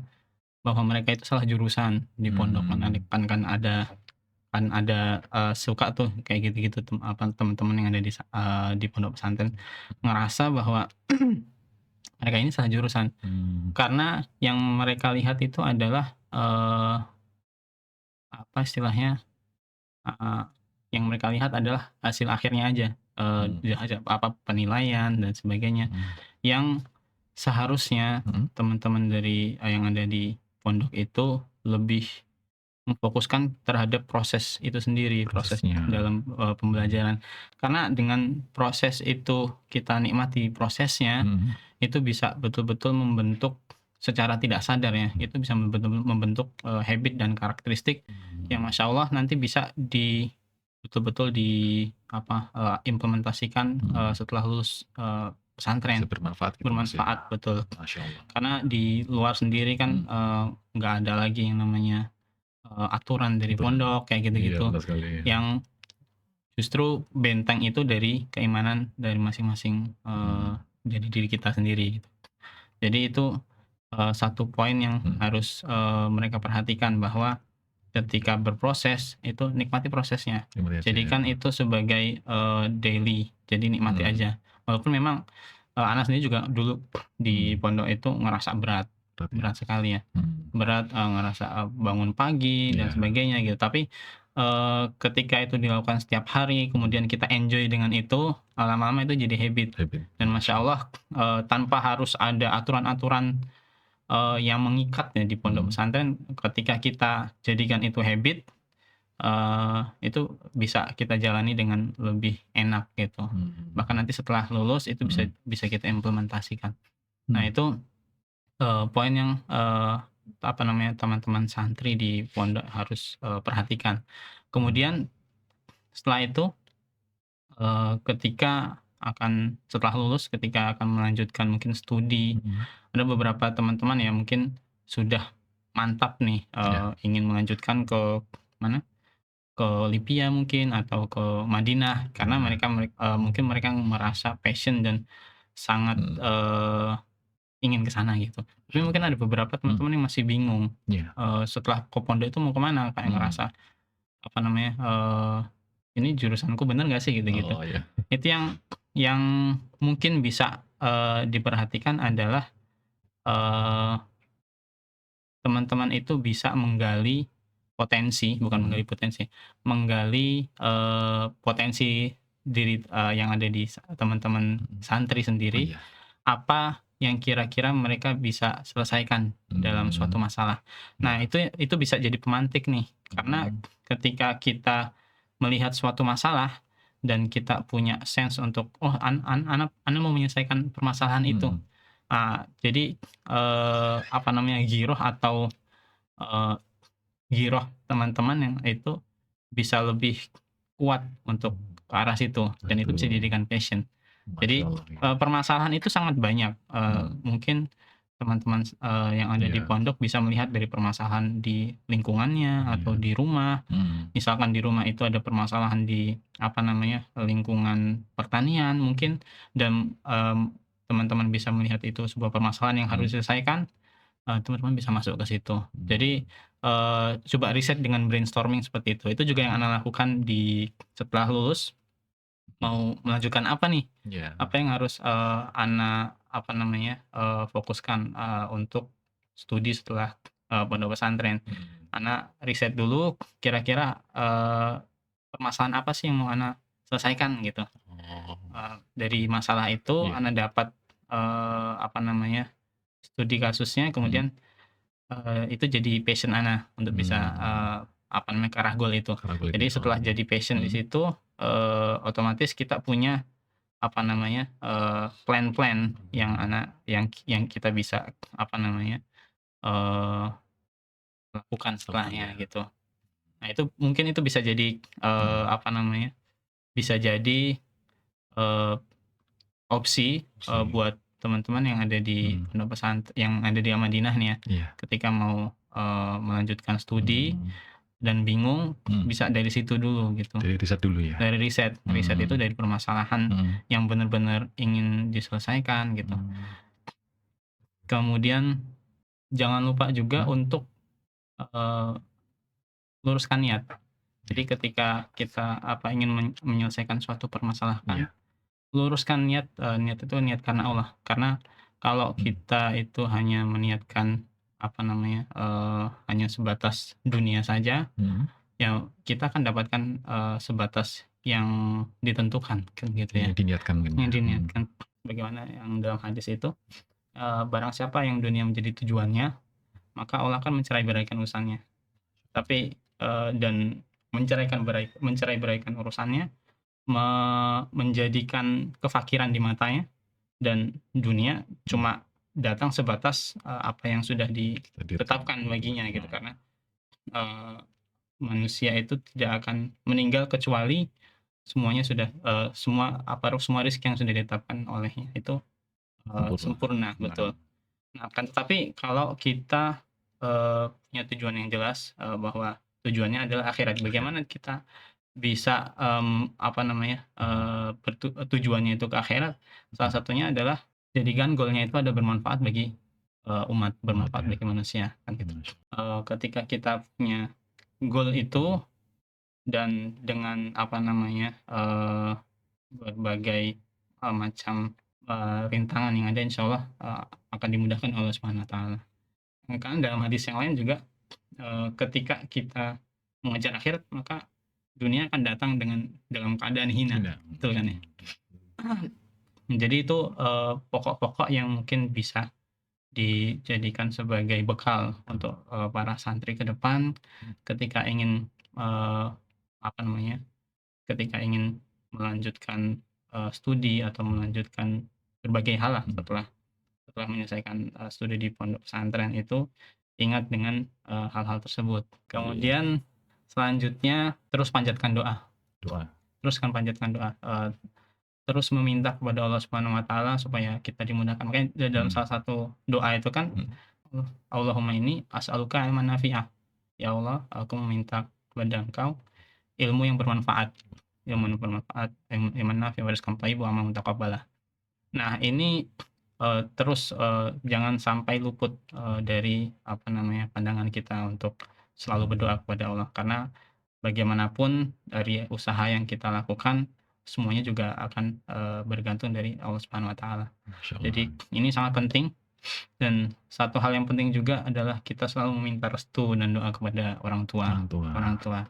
bahwa mereka itu salah jurusan di pondok, Hmm. kan ada, suka tuh kayak gitu-gitu teman-teman yang ada di pondok pesantren ngerasa bahwa mereka ini salah jurusan. Hmm. Karena yang mereka lihat itu adalah, apa istilahnya, heeh, yang mereka lihat adalah hasil akhirnya aja, Hmm. apa, penilaian dan sebagainya. Hmm. Yang seharusnya Hmm. teman-teman dari yang ada di pondok itu lebih memfokuskan terhadap proses itu sendiri, proses Prosesnya. dalam, Hmm. pembelajaran. Karena dengan proses itu kita nikmati prosesnya, Hmm. itu bisa betul-betul membentuk secara tidak sadar ya, itu bisa membentuk, habit dan karakteristik yang Hmm. masya Allah nanti bisa betul-betul apa, implementasikan, Hmm. setelah lulus, Bisa pesantren. bermanfaat gitu Mas ya. Bermanfaat, betul. Masya Allah. Karena di luar sendiri kan, Hmm. nggak ada lagi yang namanya, aturan dari Betul. pondok kayak Iya gitu-gitu, betul sekali. yang justru benteng itu dari keimanan dari masing-masing, Hmm. dari diri kita sendiri gitu. Jadi itu, satu poin yang Hmm. harus, mereka perhatikan bahwa ketika berproses itu nikmati prosesnya. Terima kasih ya. Jadikan itu sebagai, daily, jadi nikmati Hmm. aja. Walaupun memang, Ana sendiri juga dulu di Hmm. pondok itu ngerasa berat, Berat ya. berat sekali ya. Hmm. Berat, ngerasa, bangun pagi dan Iya. sebagainya gitu. Tapi, ketika itu dilakukan setiap hari, Hmm. kemudian kita enjoy dengan itu, lama-lama itu jadi habit. Habit. Dan Masya masya Allah. Allah, tanpa harus ada aturan-aturan, yang mengikat ya di pondok Hmm. pesantren, ketika kita jadikan itu habit, itu bisa kita jalani dengan lebih enak gitu. Hmm. Bahkan nanti setelah lulus itu bisa Hmm. bisa kita implementasikan. Nah Hmm. itu, poin yang, apa namanya, teman-teman santri di pondok harus, perhatikan. Kemudian setelah itu, setelah lulus, ketika akan melanjutkan mungkin studi, ada beberapa teman-teman yang mungkin sudah mantap nih, Ya. ingin melanjutkan ke mana, ke Libya mungkin atau ke Madinah karena Ya. mungkin mereka merasa passion dan sangat, Mhm. ingin ke sana gitu. Tapi mungkin ada beberapa Mhm. teman-teman yang masih bingung, Iya. setelah ke pondok itu mau ke mana, kayak Mhm. ngerasa, apa namanya, "Ini jurusanku bener nggak sih?" Gitu-gitu. Oh, ya. Itu yang mungkin bisa, diperhatikan adalah, eee, teman-teman itu bisa menggali potensi, bukan Mhm. menggali potensi, menggali, potensi diri, yang ada di teman-teman Mhm. santri Oh, sendiri, iya. apa yang kira-kira mereka bisa selesaikan dalam suatu Mhm. masalah. Nah, Ya. itu bisa jadi pemantik nih, karena Mhm. ketika kita melihat suatu masalah dan kita punya sense untuk, "Oh, ana mau menyelesaikan permasalahan itu." Mhm. Jadi, apa namanya, eee, giroh teman-teman yang itu bisa lebih kuat untuk ke arah situ dan itu bisa Betul. dijadikan passion. Masya Jadi, Allah, ya. permasalahan itu sangat banyak, Mhm. mungkin teman-teman yang ada di Iya. pondok bisa melihat dari permasalahan di lingkungannya atau Iya. di rumah. Mhm. Misalkan di rumah itu ada permasalahan di, apa namanya, lingkungan pertanian mungkin dan, teman-teman bisa melihat itu sebuah permasalahan yang harus Mhm. diselesaikan, teman-teman bisa masuk ke situ. Jadi, Mhm. coba riset dengan brainstorming seperti itu. Itu juga yang ana lakukan setelah lulus, Mhm. mau melanjutkan apa nih, Iya. apa yang harus, ana, apa namanya, fokuskan, untuk studi setelah, pondok pesantren. Mhm. Ana riset dulu kira-kira, permasalahan apa sih yang mau ana selesaikan gitu. Oh. Dari masalah itu Iya. ana dapat, apa namanya, studi kasusnya Mhm. kemudian, itu jadi passion ana untuk bisa, Mmm. apa namanya, ke arah goal itu. Karena kulit Jadi itu. setelah jadi passion di Mhm. situ, otomatis kita punya, apa namanya, plan-plan yang Mhm. yang kita bisa, apa namanya, eee, lakukan Apa setelahnya ya? gitu. Nah, itu mungkin itu bisa jadi, Mhm. apa namanya, bisa jadi, eee, opsi, Sih. buat teman-teman yang ada di Mhm. pondok yang ada di Al-Madinah nih ya, Iya. ketika mau, melanjutkan studi Mhm. dan bingung, Mhm. bisa dari situ dulu gitu. Jadi riset dulu ya? Dari riset, riset itu Mhm. dari permasalahan Mhm. yang benar-benar ingin diselesaikan gitu. Mmm. Kemudian jangan lupa juga Hah? untuk, eee, luruskan niat. Jadi ketika kita, ingin menyelesaikan suatu permasalahan, Iya. luruskan niat, niat itu niat karena Allah. Karena kalau Mhm. kita itu hanya meniatkan, apa namanya, hanya sebatas dunia saja, Mhm. ya kita akan dapatkan, sebatas yang ditentukan, kan gitu ya. Yang diniatkan mungkin ya? Yang Mhm. diniatkan. Bagaimana yang dalam hadis itu, barang siapa yang dunia menjadi tujuannya, maka Allah akan mencerai-beraikan urusannya. Tapi, dan mencerai-beraikan urusannya, menjadikan kefakiran di matanya dan dunia Mhm. cuma datang sebatas, apa yang sudah Hadirkan. ditetapkan baginya gitu. Mhm. Karena, eee, manusia itu tidak akan meninggal kecuali semuanya sudah, semua rezeki yang sudah ditetapkan olehnya itu, Sempurna. sempurna, Nah. betul. Nah, akan tetapi kalau kita, punya tujuan yang jelas, bahwa tujuannya adalah akhirat, Akhirat. bagaimana kita bisa, apa namanya, Mhm. tujuannya itu ke akhirat, salah Mhm. satunya adalah jadikan goal-nya itu ada bermanfaat bagi, umat, Umat bermanfaat ya. bagi manusia, kan gitu. Masya. Ketika kita punya goal itu dan dengan, apa namanya, berbagai, macam, rintangan yang ada insyaallah, akan dimudahkan oleh Allah Subhanahu wa taala. Karena dalam hadis yang lain juga, ketika kita mengejar akhirat, maka dunia akan datang dalam keadaan hina, Tidak. betul kan ya? Mhm. Jadi itu, pokok-pokok yang mungkin bisa dijadikan sebagai bekal untuk, para santri ke depan ketika ingin, apa namanya, ketika ingin melanjutkan, studi atau melanjutkan berbagai hal lah Mhm. setelah setelah menyelesaikan, studi di pondok pesantren itu, ingat dengan, hal-hal tersebut. Iya. Kemudian selanjutnya terus panjatkan doa. Doa. Teruskan panjatkan doa. Terus meminta kepada Allah Subhanahu wa taala supaya kita dimudahkan. Makanya dalam salah satu doa itu kan Allahumma inni as'aluka ilman nafi'ah. Ya Allah, aku meminta kepada Engkau ilmu yang bermanfaat. Ilmu yang bermanfaat, ilman nafi' wa rizqan thayyiban wa amalan mutaqabbalah. Nah, ini terus jangan sampai luput dari pandangan kita untuk selalu berdoa kepada Allah, karena bagaimanapun dari usaha yang kita lakukan semuanya juga akan bergantung dari Allah Subhanahu wa taala. Masya Allah. Jadi ini sangat penting, dan satu hal yang penting juga adalah kita selalu meminta restu dan doa kepada orang tua.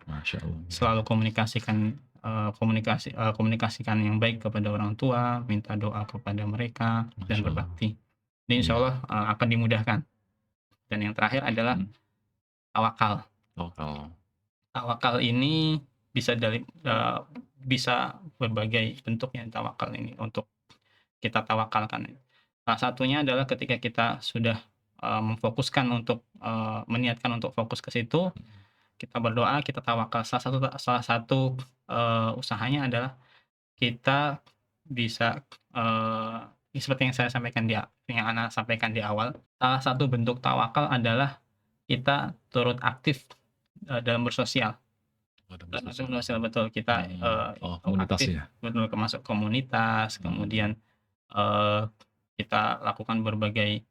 Masya Allah. Selalu komunikasikan yang baik kepada orang tua, minta doa kepada mereka dan Masya Allah. berbakti. Dan insya Allah akan dimudahkan. Dan yang terakhir adalah tawakal. Tawakal ini bisa berbagai bentuknya. Tawakal ini untuk kita tawakalkan. Salah satunya adalah ketika kita sudah memfokuskan untuk meniatkan untuk fokus ke situ, kita berdoa, kita tawakal. Salah satu usahanya adalah kita bisa seperti yang saya sampaikan yang Ana sampaikan di awal. Salah satu bentuk tawakal adalah kita turut aktif dalam bersosial. Sosial, betul, kita komunitas aktif, ya. betul, masuk komunitas, kemudian kita lakukan berbagai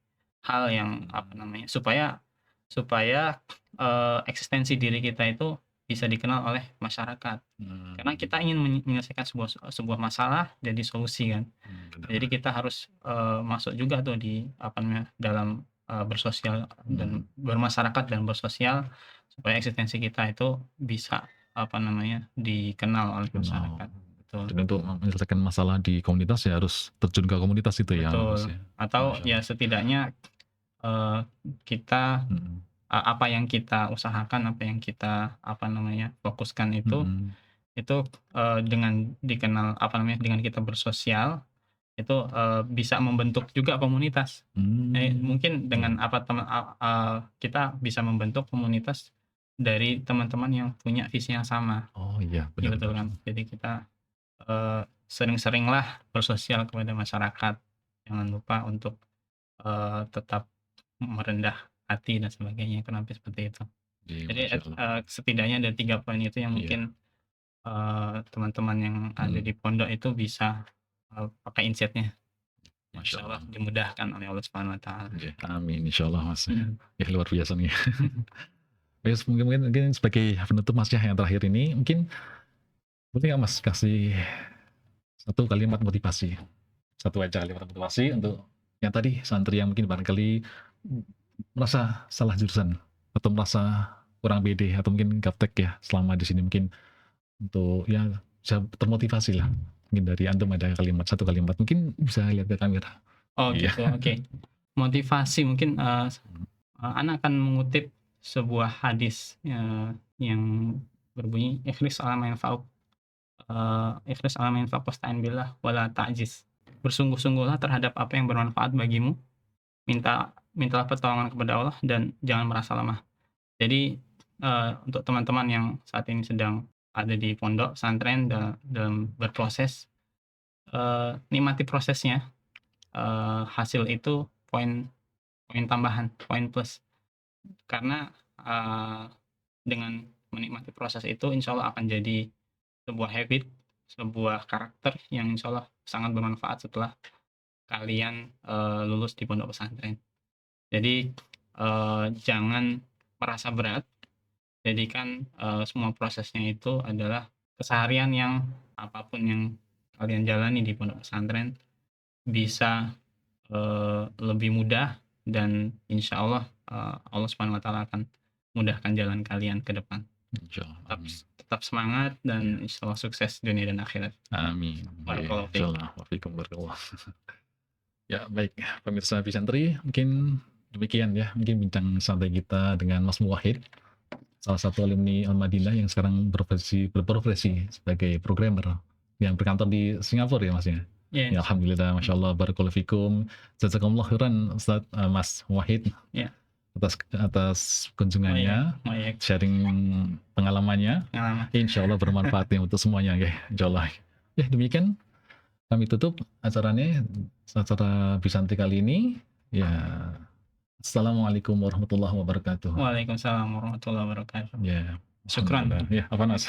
hal yang supaya eksistensi diri kita itu bisa dikenal oleh masyarakat. Karena kita ingin menyelesaikan sebuah masalah jadi solusi kan. Jadi kita harus masuk juga tuh di dalam bersosial dan bermasyarakat dan bersosial, supaya eksistensi kita itu bisa dikenal oleh masyarakat. Betul. Dan untuk menyelesaikan masalah di komunitas ya harus terjun ke komunitas itu. Betul. Ya. Atau ya setidaknya kita apa yang kita usahakan, apa yang kita fokuskan itu dengan dikenal dengan kita bersosial itu bisa membentuk juga komunitas. Mungkin dengan kita bisa membentuk komunitas dari teman-teman yang punya visi yang sama. Oh iya, benar. Betul kan. Jadi kita sering-seringlah bersosial kepada masyarakat. Jangan lupa untuk tetap merendah hati dan sebagainya, kenapa seperti itu. Jadi setidaknya ada 3 poin itu yang mungkin teman-teman yang ada di pondok itu bisa pakai insight-nya. Insya Allah dimudahkan oleh Allah Subhanahu wa taala. Amin, insya Allah Mas. Ya luar biasa nih. Mungkin sebagai penutup Mas yang terakhir ini, mungkin boleh nggak Mas kasih satu kalimat motivasi, satu aja kalimat motivasi untuk yang tadi santri yang mungkin barangkali merasa salah jurusan atau merasa kurang pede atau mungkin gaptek ya selama di sini, mungkin untuk ya bisa termotivasi lah. Mungkin dari antum ada satu kalimat, mungkin bisa lihat ke kamera. Oh gitu, oke. Motivasi mungkin Ana akan mengutip sebuah hadis yang berbunyi ikhlas ala yanfa'uk wasta'in billah wala ta'jiz. Bersungguh-sungguhlah terhadap apa yang bermanfaat bagimu, mintalah pertolongan kepada Allah dan jangan merasa lemah. Jadi untuk teman-teman yang saat ini sedang ada di pondok pesantren dalam berproses, nikmati prosesnya. Hasil itu poin tambahan, poin plus. Karena dengan menikmati proses itu insya Allah akan jadi sebuah habit, sebuah karakter yang insya Allah sangat bermanfaat setelah kalian lulus di pondok pesantren. Jadi jangan merasa berat, jadikan semua prosesnya itu adalah keseharian yang apapun yang kalian jalani di pondok pesantren bisa lebih mudah, dan insya Allah Allah Subhanahu wa taala akan mudahkan jalan kalian ke depan. Tetap semangat dan insya Allah sukses dunia dan akhirat. Amin. Barakallahu. Ya baik pemirsa Bisantri, mungkin demikian ya, mungkin bincang santai kita dengan Mas Muwahhid, salah satu alumni Al-Madinah yang sekarang berprofesi sebagai programmer yang berkantor di Singapura ya Mas ya. Ya, alhamdulillah, masya Allah, barakallahu fikum, jazakumullah khairan Ustaz Mas Muwahhid. atas kunjungannya, Oh iya, sharing pengalamannya. pengalaman. Insya Allah bermanfaat ya untuk semuanya ya. Insya Allah. Ya demikian kami tutup acaranya, acara Bisantri kali ini. Ya, Assalamualaikum warahmatullahi wabarakatuh. Waalaikumsalam warahmatullahi wabarakatuh. Ya, Syukran. alhamdulillah. Ya, apa Nas?